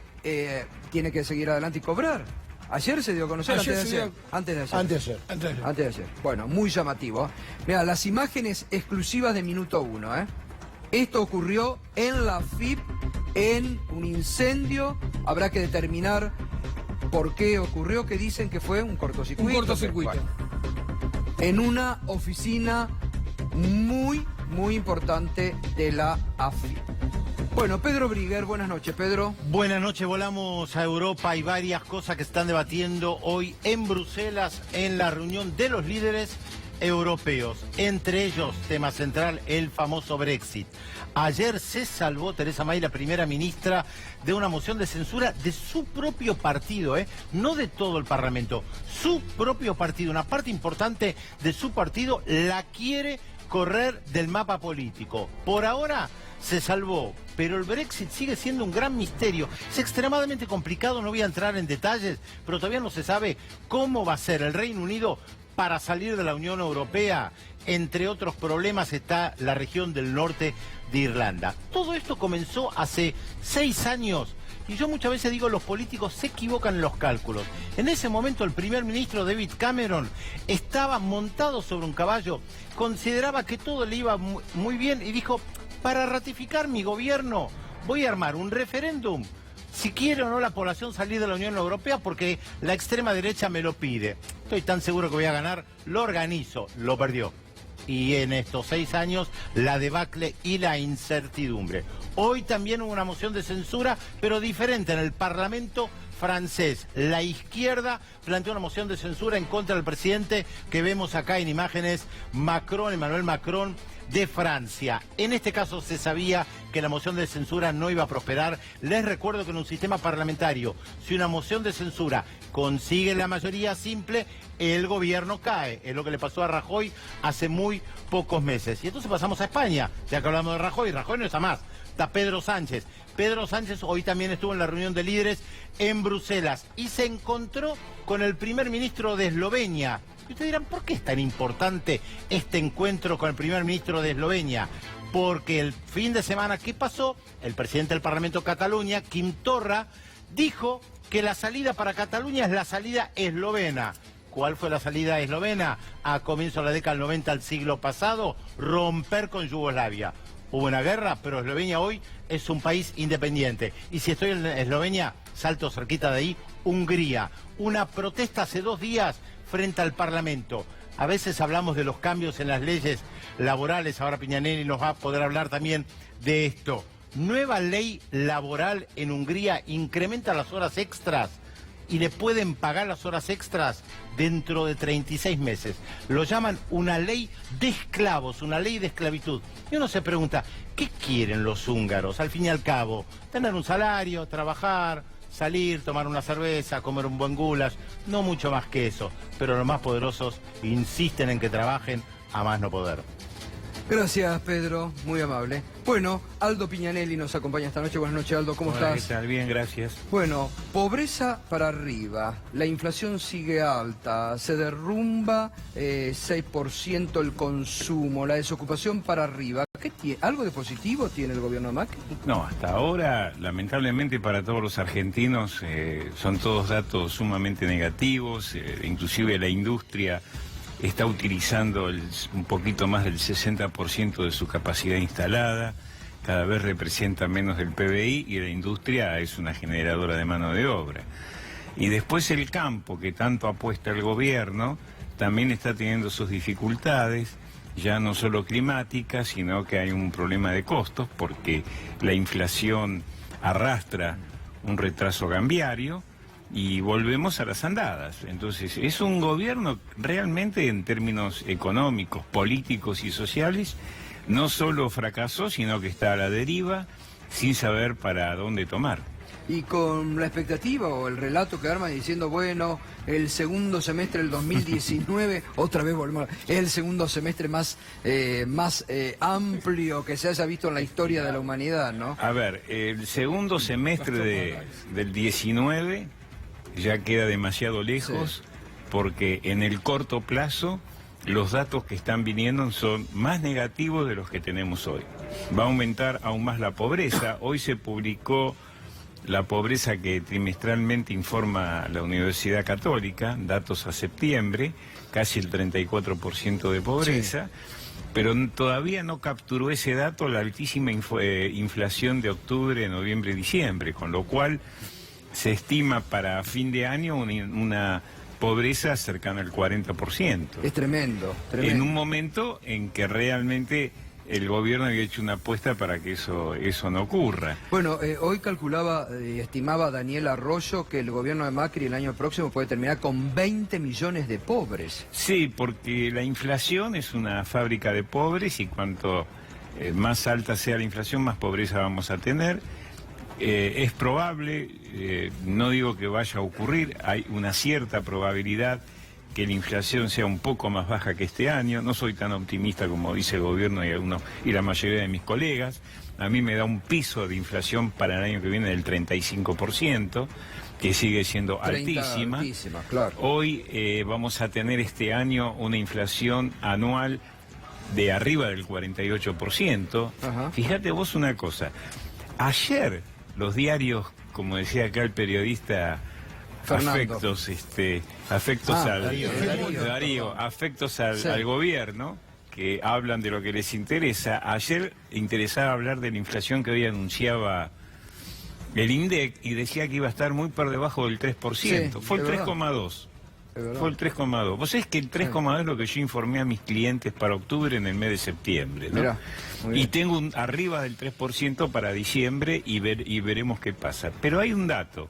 seguir adelante y cobrar. Ayer se dio a conocer, antes de ayer. Bueno, muy llamativo. Mira, las imágenes exclusivas de Minuto 1. Esto ocurrió en la AFIP, en un incendio. Habrá que determinar por qué ocurrió, que dicen que fue un cortocircuito. Un cortocircuito. Bueno, en una oficina muy importante de la AFIP. Bueno, Pedro Briguer, buenas noches, Pedro. Buenas noches, volamos a Europa. Hay varias cosas que están debatiendo hoy en Bruselas en la reunión de los líderes europeos. Entre ellos, tema central, el famoso Brexit. Ayer se salvó Theresa May, la primera ministra, de una moción de censura de su propio partido, no de todo el Parlamento. Su propio partido, una parte importante de su partido, la quiere correr del mapa político. Por ahora se salvó, pero el Brexit sigue siendo un gran misterio. Es extremadamente complicado, no voy a entrar en detalles, pero todavía no se sabe cómo va a ser el Reino Unido para salir de la Unión Europea. Entre otros problemas está la región del norte de Irlanda. Todo esto comenzó hace 6 años. Y yo muchas veces digo, los políticos se equivocan en los cálculos. En ese momento el primer ministro David Cameron estaba montado sobre un caballo, consideraba que todo le iba muy bien y dijo: para ratificar mi gobierno voy a armar un referéndum, si quiere o no la población salir de la Unión Europea, porque la extrema derecha me lo pide. Estoy tan seguro que voy a ganar, lo organizo. Lo perdió. Y en estos 6 años, la debacle y la incertidumbre. Hoy también hubo una moción de censura, pero diferente en el Parlamento francés. La izquierda planteó una moción de censura en contra del presidente que vemos acá en imágenes, Macron, Emmanuel Macron, de Francia. En este caso se sabía que la moción de censura no iba a prosperar. Les recuerdo que en un sistema parlamentario, si una moción de censura consigue la mayoría simple, el gobierno cae. Es lo que le pasó a Rajoy hace muy pocos meses. Y entonces pasamos a España, ya que hablamos de Rajoy. Rajoy no está más. está Pedro Sánchez. Pedro Sánchez hoy también estuvo en la reunión de líderes en Bruselas y se encontró con el primer ministro de Eslovenia. Y ustedes dirán, ¿por qué es tan importante este encuentro con el primer ministro de Eslovenia? Porque el fin de semana que pasó, el presidente del Parlamento de Cataluña, Quim Torra, dijo que la salida para Cataluña es la salida eslovena. ¿Cuál fue la salida eslovena? A comienzos de la década del 90 del siglo pasado, romper con Yugoslavia. Hubo una guerra, pero Eslovenia hoy es un país independiente. Y si estoy en Eslovenia, salto cerquita de ahí, Hungría. Una protesta hace 2 días frente al Parlamento. A veces hablamos de los cambios en las leyes laborales, ahora Piñanelli nos va a poder hablar también de esto. Nueva ley laboral en Hungría incrementa las horas extras y le pueden pagar las horas extras dentro de 36 meses. Lo llaman una ley de esclavos, una ley de esclavitud. Y uno se pregunta, ¿qué quieren los húngaros? Al fin y al cabo, tener un salario, trabajar, salir, tomar una cerveza, comer un buen goulash, no mucho más que eso. Pero los más poderosos insisten en que trabajen a más no poder. Gracias, Pedro, muy amable. Bueno, Aldo Piñanelli nos acompaña esta noche. Buenas noches, Aldo, ¿cómo estás? ¿Qué tal? Bien, gracias. Bueno, pobreza para arriba, la inflación sigue alta, se derrumba 6% el consumo, la desocupación para arriba. ¿Algo de positivo tiene el gobierno de Macri? No, hasta ahora, lamentablemente para todos los argentinos, son todos datos sumamente negativos, inclusive la industria está utilizando un poquito más del 60% de su capacidad instalada, cada vez representa menos del PBI y la industria es una generadora de mano de obra. Y después el campo, que tanto apuesta el gobierno, también está teniendo sus dificultades, ya no solo climáticas, sino que hay un problema de costos, porque la inflación arrastra un retraso cambiario, y volvemos a las andadas. Entonces, es un gobierno realmente en términos económicos, políticos y sociales, no solo fracasó, sino que está a la deriva, sin saber para dónde tomar. Y con la expectativa o el relato que arman diciendo, bueno, el segundo semestre del 2019, otra vez volvemos, es el segundo semestre más amplio que se haya visto en la historia de la humanidad, ¿no? A ver, el segundo semestre del 19... ya queda demasiado lejos, porque en el corto plazo los datos que están viniendo son más negativos de los que tenemos hoy. Va a aumentar aún más la pobreza. Hoy se publicó la pobreza que trimestralmente informa la Universidad Católica, datos a septiembre, casi el 34% de pobreza, pero todavía no capturó ese dato la altísima inflación de octubre, noviembre y diciembre, con lo cual se estima para fin de año una pobreza cercana al 40%. Es tremendo, tremendo. En un momento en que realmente el gobierno había hecho una apuesta para que eso no ocurra. Bueno, hoy calculaba, estimaba Daniel Arroyo que el gobierno de Macri el año próximo puede terminar con 20 millones de pobres. Sí, porque la inflación es una fábrica de pobres y cuanto más alta sea la inflación, más pobreza vamos a tener. Es probable, no digo que vaya a ocurrir, hay una cierta probabilidad que la inflación sea un poco más baja que este año. No soy tan optimista como dice el gobierno y la mayoría de mis colegas. A mí me da un piso de inflación para el año que viene del 35%, que sigue siendo altísima. Claro. Hoy vamos a tener este año una inflación anual de arriba del 48%. Ajá. Fíjate vos una cosa, ayer los diarios, como decía acá el periodista Fernando. afectos Darío, al gobierno, que hablan de lo que les interesa. Ayer interesaba hablar de la inflación que hoy anunciaba el INDEC y decía que iba a estar muy por debajo del 3%. Sí, fue el de verdad. 3,2%. Fue el 3,2%. Vos sabés que el 3,2% es lo que yo informé a mis clientes para octubre en el mes de septiembre, ¿no? Mirá, muy bien. Y tengo arriba del 3% para diciembre y veremos qué pasa. Pero hay un dato.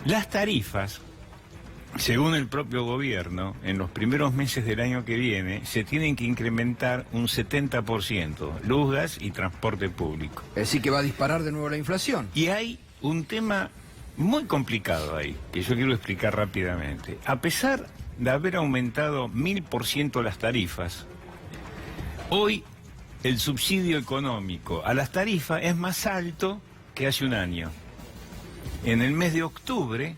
Las tarifas, según el propio gobierno, en los primeros meses del año que viene, se tienen que incrementar un 70%, luz, gas y transporte público. Es decir, que va a disparar de nuevo la inflación. Y hay un tema muy complicado ahí, que yo quiero explicar rápidamente. A pesar de haber aumentado 1000% las tarifas, hoy el subsidio económico a las tarifas es más alto que hace un año. En el mes de octubre,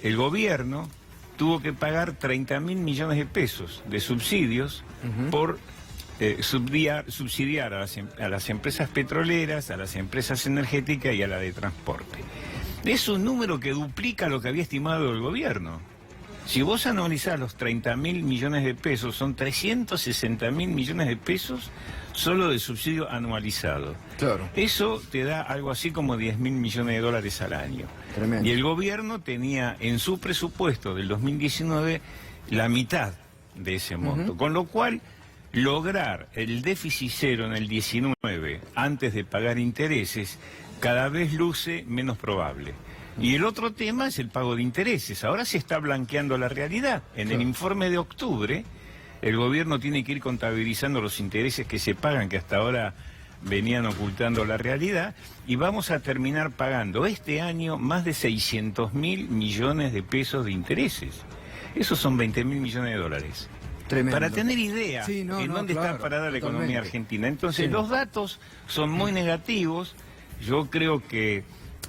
el gobierno tuvo que pagar 30.000 millones de pesos de subsidios por subsidiar a las empresas petroleras, a las empresas energéticas y a la de transporte. Es un número que duplica lo que había estimado el gobierno. Si vos analizás los 30.000 millones de pesos, son 360.000 millones de pesos solo de subsidio anualizado. Claro. Eso te da algo así como 10.000 millones de dólares al año. Tremendo. Y el gobierno tenía en su presupuesto del 2019 la mitad de ese monto. Con lo cual, lograr el déficit cero en el 19 antes de pagar intereses cada vez luce menos probable. Y el otro tema es el pago de intereses. Ahora se está blanqueando la realidad. En el informe de octubre, el gobierno tiene que ir contabilizando los intereses que se pagan, que hasta ahora venían ocultando la realidad, y vamos a terminar pagando este año más de 600.000 millones de pesos de intereses. Esos son 20.000 millones de dólares. Tremendo. Para tener idea en dónde está parada la economía argentina. Entonces, los datos son muy negativos. Yo creo que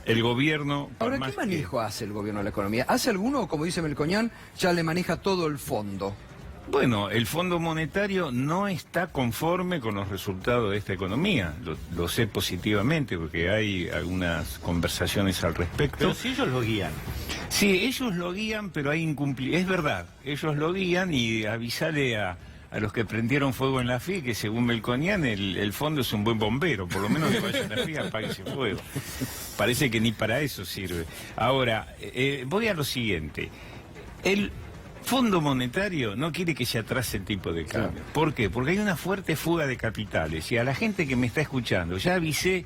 el gobierno... Ahora, ¿qué manejo hace el gobierno de la economía? ¿Hace alguno, como dice Melconian, ya le maneja todo el fondo? Bueno, el Fondo Monetario no está conforme con los resultados de esta economía. Lo sé positivamente porque hay algunas conversaciones al respecto. Pero si ellos lo guían. Sí, ellos lo guían, pero hay incumplimiento. Es verdad, ellos lo guían y avisale a los que prendieron fuego en la FI que según Melconian el fondo es un buen bombero, por lo menos que vaya a la FI apague ese fuego. Parece que ni para eso sirve. Ahora, voy a lo siguiente. El Fondo Monetario no quiere que se atrase el tipo de cambio. ¿Por qué? Porque hay una fuerte fuga de capitales. Y a la gente que me está escuchando, ya avisé,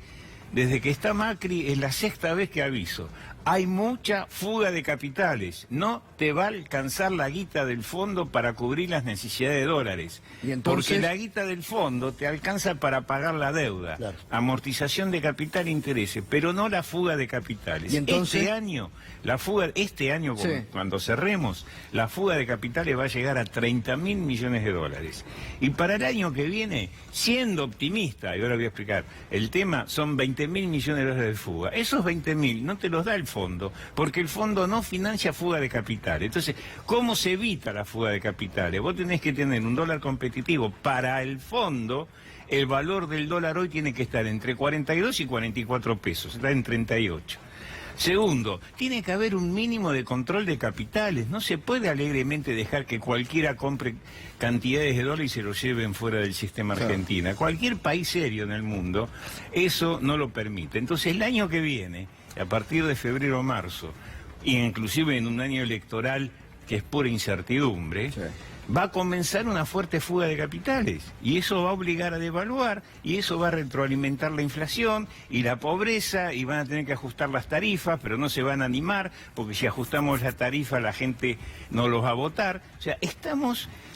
desde que está Macri, es la 6ª vez que aviso. Hay mucha fuga de capitales. No te va a alcanzar la guita del fondo para cubrir las necesidades de dólares. ¿Y entonces? Porque la guita del fondo te alcanza para pagar la deuda, amortización de capital e intereses, pero no la fuga de capitales. ¿Y entonces? Este año, cuando cerremos, la fuga de capitales va a llegar a 30.000 millones de dólares. Y para el año que viene, siendo optimista, y ahora voy a explicar, el tema son 20.000 millones de dólares de fuga. Esos 20.000 no te los da el fondo, porque el fondo no financia fuga de capitales. Entonces, ¿cómo se evita la fuga de capitales? Vos tenés que tener un dólar competitivo. Para el fondo, el valor del dólar hoy tiene que estar entre 42 y 44 pesos, está en 38. Segundo, tiene que haber un mínimo de control de capitales. No se puede alegremente dejar que cualquiera compre cantidades de dólares y se los lleven fuera del sistema argentino. Cualquier país serio en el mundo eso no lo permite. Entonces, el año que viene, a partir de febrero o marzo, e inclusive en un año electoral que es pura incertidumbre, va a comenzar una fuerte fuga de capitales y eso va a obligar a devaluar y eso va a retroalimentar la inflación y la pobreza y van a tener que ajustar las tarifas, pero no se van a animar porque si ajustamos la tarifa la gente no los va a votar. O sea,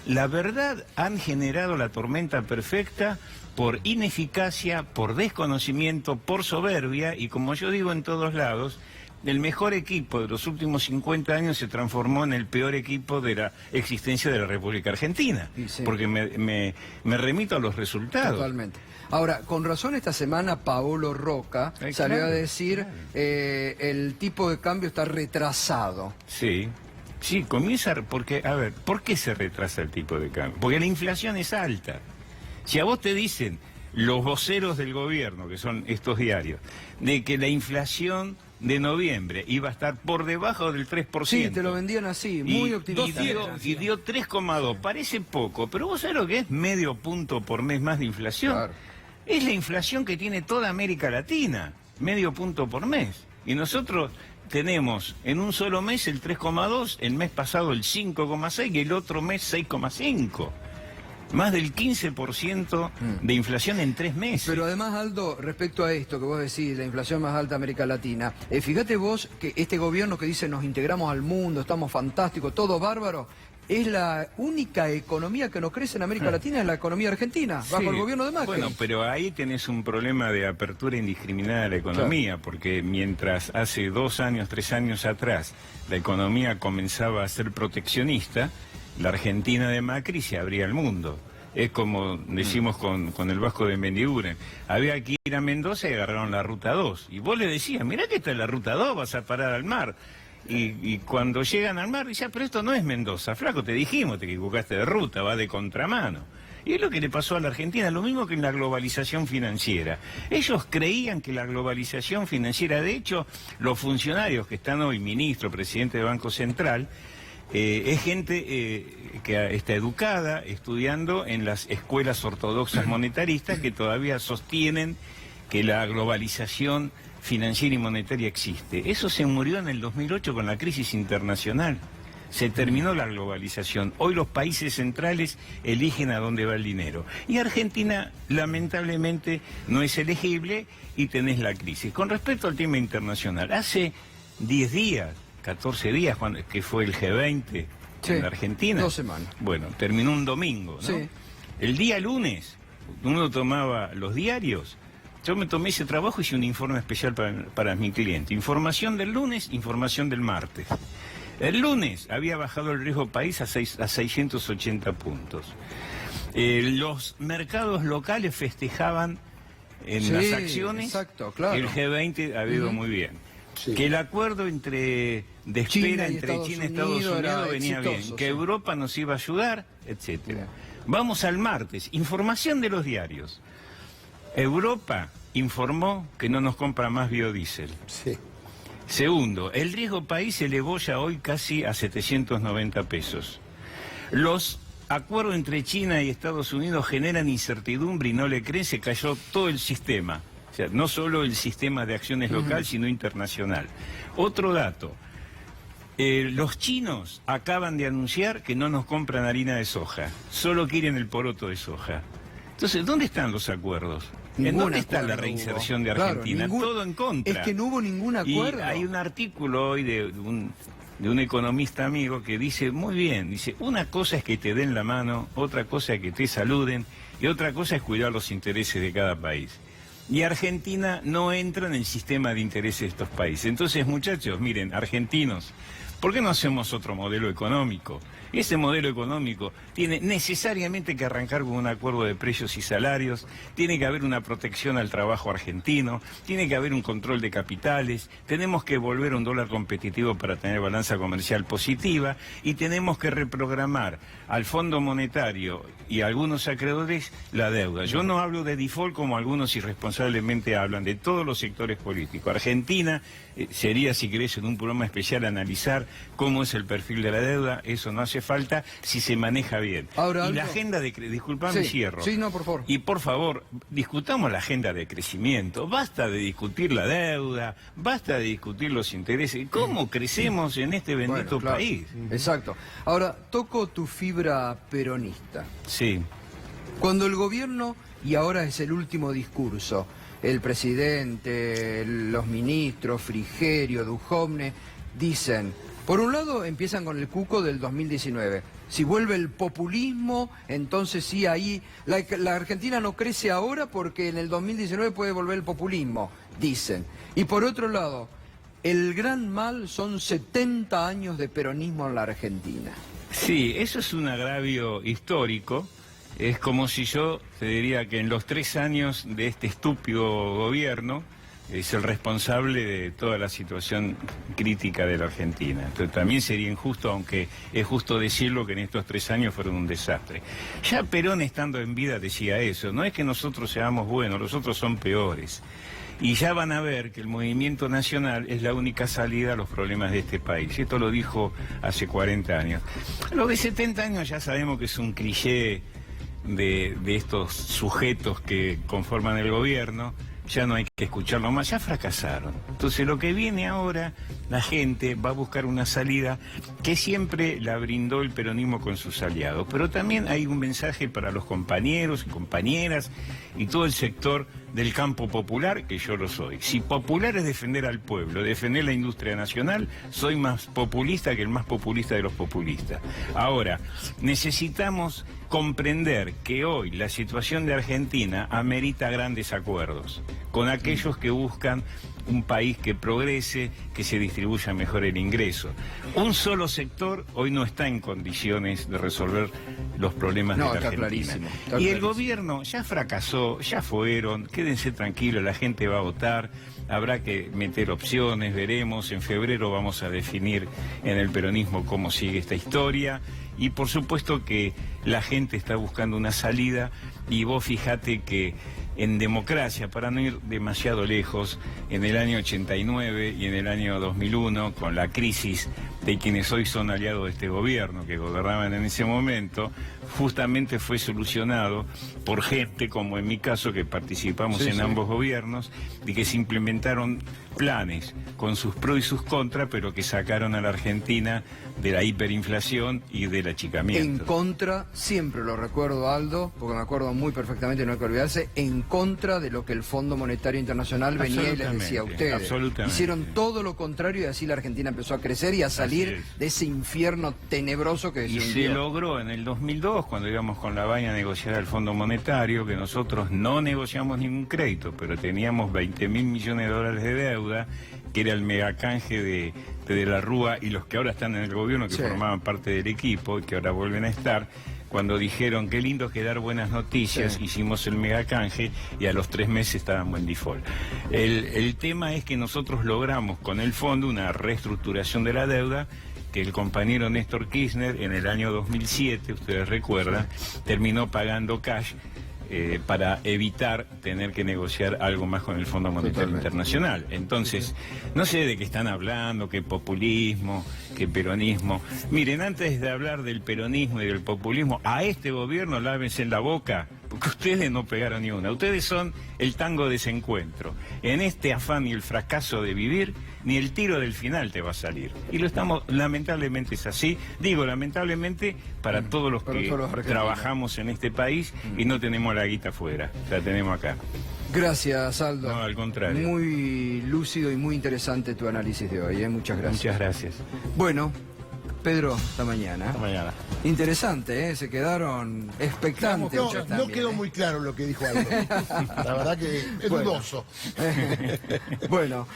la verdad, han generado la tormenta perfecta por ineficacia, por desconocimiento, por soberbia y como yo digo en todos lados, el mejor equipo de los últimos 50 años se transformó en el peor equipo de la existencia de la República Argentina. Porque me remito a los resultados. Totalmente. Ahora, con razón esta semana Paolo Roca salió a decir el tipo de cambio está retrasado. Sí, comienza porque, a ver, ¿por qué se retrasa el tipo de cambio? Porque la inflación es alta. Si a vos te dicen los voceros del gobierno, que son estos diarios, de que la inflación de noviembre iba a estar por debajo del 3%. Sí, te lo vendían así, muy optimista. Y dio 3,2, parece poco, pero vos sabés lo que es medio punto por mes más de inflación. Claro. Es la inflación que tiene toda América Latina, medio punto por mes. Y nosotros tenemos en un solo mes el 3,2, el mes pasado el 5,6 y el otro mes 6,5. Más del 15% de inflación en 3 meses. Pero además, Aldo, respecto a esto que vos decís, la inflación más alta de América Latina, fíjate vos que este gobierno que dice nos integramos al mundo, estamos fantásticos, todo bárbaro, es la única economía que no crece en América Latina, es la economía argentina, bajo el gobierno de Macri. Bueno, pero ahí tenés un problema de apertura indiscriminada de la economía, porque mientras hace 2 años, 3 años atrás, la economía comenzaba a ser proteccionista, la Argentina de Macri se abría al mundo. Es como decimos con el Vasco de Mendiguren. Había que ir a Mendoza y agarraron la ruta 2. Y vos le decías, mirá que esta es la ruta 2, vas a parar al mar. Y cuando llegan al mar, decían, pero esto no es Mendoza, flaco, te dijimos, te equivocaste de ruta, va de contramano. Y es lo que le pasó a la Argentina, lo mismo que en la globalización financiera. Ellos creían que la globalización financiera, de hecho, los funcionarios que están hoy, ministro, presidente del Banco Central, es gente que está educada, estudiando en las escuelas ortodoxas monetaristas que todavía sostienen que la globalización financiera y monetaria existe. Eso se murió en el 2008 con la crisis internacional. Se terminó la globalización. Hoy los países centrales eligen a dónde va el dinero. Y Argentina, lamentablemente, no es elegible y tenés la crisis. Con respecto al tema internacional, hace 10 días, 14 días, que fue el G20 en Argentina. 2 semanas. Bueno, terminó un domingo, ¿no? Sí. El día lunes, uno tomaba los diarios. Yo me tomé ese trabajo y hice un informe especial para mi cliente. Información del lunes, información del martes. El lunes había bajado el riesgo país a 680 puntos. Los mercados locales festejaban en las acciones. Exacto, claro. El G20 ha ido muy bien. Sí. Que el acuerdo de espera entre China y Estados Unidos venía bien. Que Europa nos iba a ayudar, etcétera. Vamos al martes. Información de los diarios. Europa informó que no nos compra más biodiesel. Sí. Segundo, el riesgo país se elevó ya hoy casi a 790 pesos. Los acuerdos entre China y Estados Unidos generan incertidumbre y no le creen, se cayó todo el sistema. O sea, no solo el sistema de acciones local, sino internacional. Otro dato, los chinos acaban de anunciar que no nos compran harina de soja, solo quieren el poroto de soja. Entonces, ¿dónde están los acuerdos? ¿En dónde está la reinserción de Argentina? Claro, todo en contra. Es que no hubo ningún acuerdo. Y hay un artículo hoy de un economista amigo que dice, muy bien, dice, una cosa es que te den la mano, otra cosa es que te saluden, y otra cosa es cuidar los intereses de cada país. Y Argentina no entra en el sistema de intereses de estos países. Entonces, muchachos, miren, argentinos, ¿por qué no hacemos otro modelo económico? Ese modelo económico tiene necesariamente que arrancar con un acuerdo de precios y salarios, tiene que haber una protección al trabajo argentino, tiene que haber un control de capitales, tenemos que volver a un dólar competitivo para tener balanza comercial positiva y tenemos que reprogramar al Fondo Monetario y a algunos acreedores la deuda. Yo no hablo de default como algunos irresponsablemente hablan, de todos los sectores políticos. Argentina sería, si querés, en un programa especial analizar cómo es el perfil de la deuda, eso no hace falta si se maneja bien. Ahora, y la agenda de disculpame, cierro. Sí, no, por favor. Y por favor, discutamos la agenda de crecimiento. Basta de discutir la deuda, basta de discutir los intereses. ¿Cómo crecemos en este bendito país? Exacto. Ahora, toco tu fibra peronista. Sí. Cuando el gobierno, y ahora es el último discurso, el presidente, los ministros, Frigerio, Duhovne, dicen, por un lado empiezan con el cuco del 2019. Si vuelve el populismo, entonces sí, ahí la Argentina no crece ahora porque en el 2019 puede volver el populismo, dicen. Y por otro lado, el gran mal son 70 años de peronismo en la Argentina. Sí, eso es un agravio histórico. Es como si yo te diría que en los 3 años de este estúpido gobierno es el responsable de toda la situación crítica de la Argentina. Entonces también sería injusto, aunque es justo decirlo, que en estos 3 años fueron un desastre. Ya Perón, estando en vida, decía eso. No es que nosotros seamos buenos, los otros son peores. Y ya van a ver que el movimiento nacional es la única salida a los problemas de este país. Esto lo dijo hace 40 años. Lo de 70 años ya sabemos que es un cliché de estos sujetos que conforman el gobierno. Ya no hay que escucharlo más, ya fracasaron. Entonces lo que viene ahora, la gente va a buscar una salida que siempre la brindó el peronismo con sus aliados. Pero también hay un mensaje para los compañeros y compañeras y todo el sector del campo popular, que yo lo soy. Si popular es defender al pueblo, defender la industria nacional, soy más populista que el más populista de los populistas. Ahora, necesitamos comprender que hoy la situación de Argentina amerita grandes acuerdos con aquellos que buscan un país que progrese, que se distribuya mejor el ingreso. Un solo sector hoy no está en condiciones de resolver los problemas de la está Argentina. clarísimo, está Y clarísimo. el gobierno ya fracasó, ya fueron, quédense tranquilos, la gente va a votar, habrá que meter opciones, veremos, en febrero vamos a definir en el peronismo cómo sigue esta historia, y por supuesto que la gente está buscando una salida, y vos fijate que en democracia, para no ir demasiado lejos, en el año 89 y en el año 2001, con la crisis de quienes hoy son aliados de este gobierno, que gobernaban en ese momento, justamente fue solucionado por gente, como en mi caso, que participamos en ambos gobiernos, y que se implementaron planes con sus pros y sus contras, pero que sacaron a la Argentina de la hiperinflación y del achicamiento. En contra, siempre lo recuerdo, Aldo, porque me acuerdo muy perfectamente, no hay que olvidarse, en contra de lo que el Fondo Monetario Internacional venía y les decía a ustedes. Absolutamente. Hicieron todo lo contrario y así la Argentina empezó a crecer y a salir de ese infierno tenebroso que Y se logró en el 2002, cuando íbamos con la vaina a negociar al Fondo Monetario, que nosotros no negociamos ningún crédito, pero teníamos 20.000 millones de dólares de deuda, que era el megacanje de la Rúa y los que ahora están en el gobierno, que formaban parte del equipo y que ahora vuelven a estar. Cuando dijeron qué lindo que dar buenas noticias, hicimos el megacanje y a los 3 meses estábamos en default. El tema es que nosotros logramos con el fondo una reestructuración de la deuda, que el compañero Néstor Kirchner en el año 2007, ustedes recuerdan, terminó pagando cash para evitar tener que negociar algo más con el Fondo Monetario Internacional. Entonces, no sé de qué están hablando, qué populismo, qué peronismo. Miren, antes de hablar del peronismo y del populismo, a este gobierno lávense en la boca, porque ustedes no pegaron ni una. Ustedes son el tango de desencuentro. En este afán y el fracaso de vivir, ni el tiro del final te va a salir. Y lo estamos, lamentablemente es así. Digo, lamentablemente, para todos los que trabajamos en este país y no tenemos la guita afuera, la tenemos acá. Gracias, Aldo. No, al contrario. Muy lúcido y muy interesante tu análisis de hoy, ¿eh? Muchas gracias. Muchas gracias. Bueno, Pedro, hasta mañana. Hasta mañana. Interesante, ¿eh? Se quedaron expectantes. No quedó muy claro lo que dijo Aldo. La verdad que es dudoso. Bueno,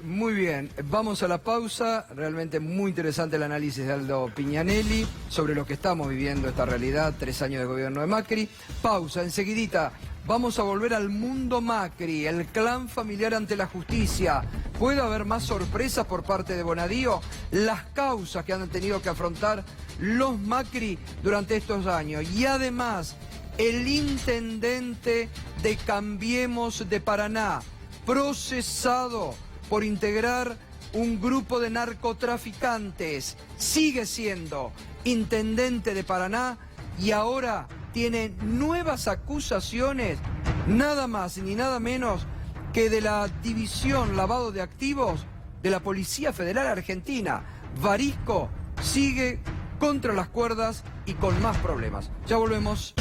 muy bien. Vamos a la pausa. Realmente muy interesante el análisis de Aldo Piñanelli sobre lo que estamos viviendo, esta realidad, 3 años de gobierno de Macri. Pausa, enseguidita. Vamos a volver al mundo Macri, el clan familiar ante la justicia. ¿Puede haber más sorpresas por parte de Bonadío? Las causas que han tenido que afrontar los Macri durante estos años. Y además, el intendente de Cambiemos de Paraná, procesado por integrar un grupo de narcotraficantes, sigue siendo intendente de Paraná y ahora tiene nuevas acusaciones, nada más ni nada menos que de la División Lavado de Activos de la Policía Federal Argentina. Varisco sigue contra las cuerdas y con más problemas. Ya volvemos.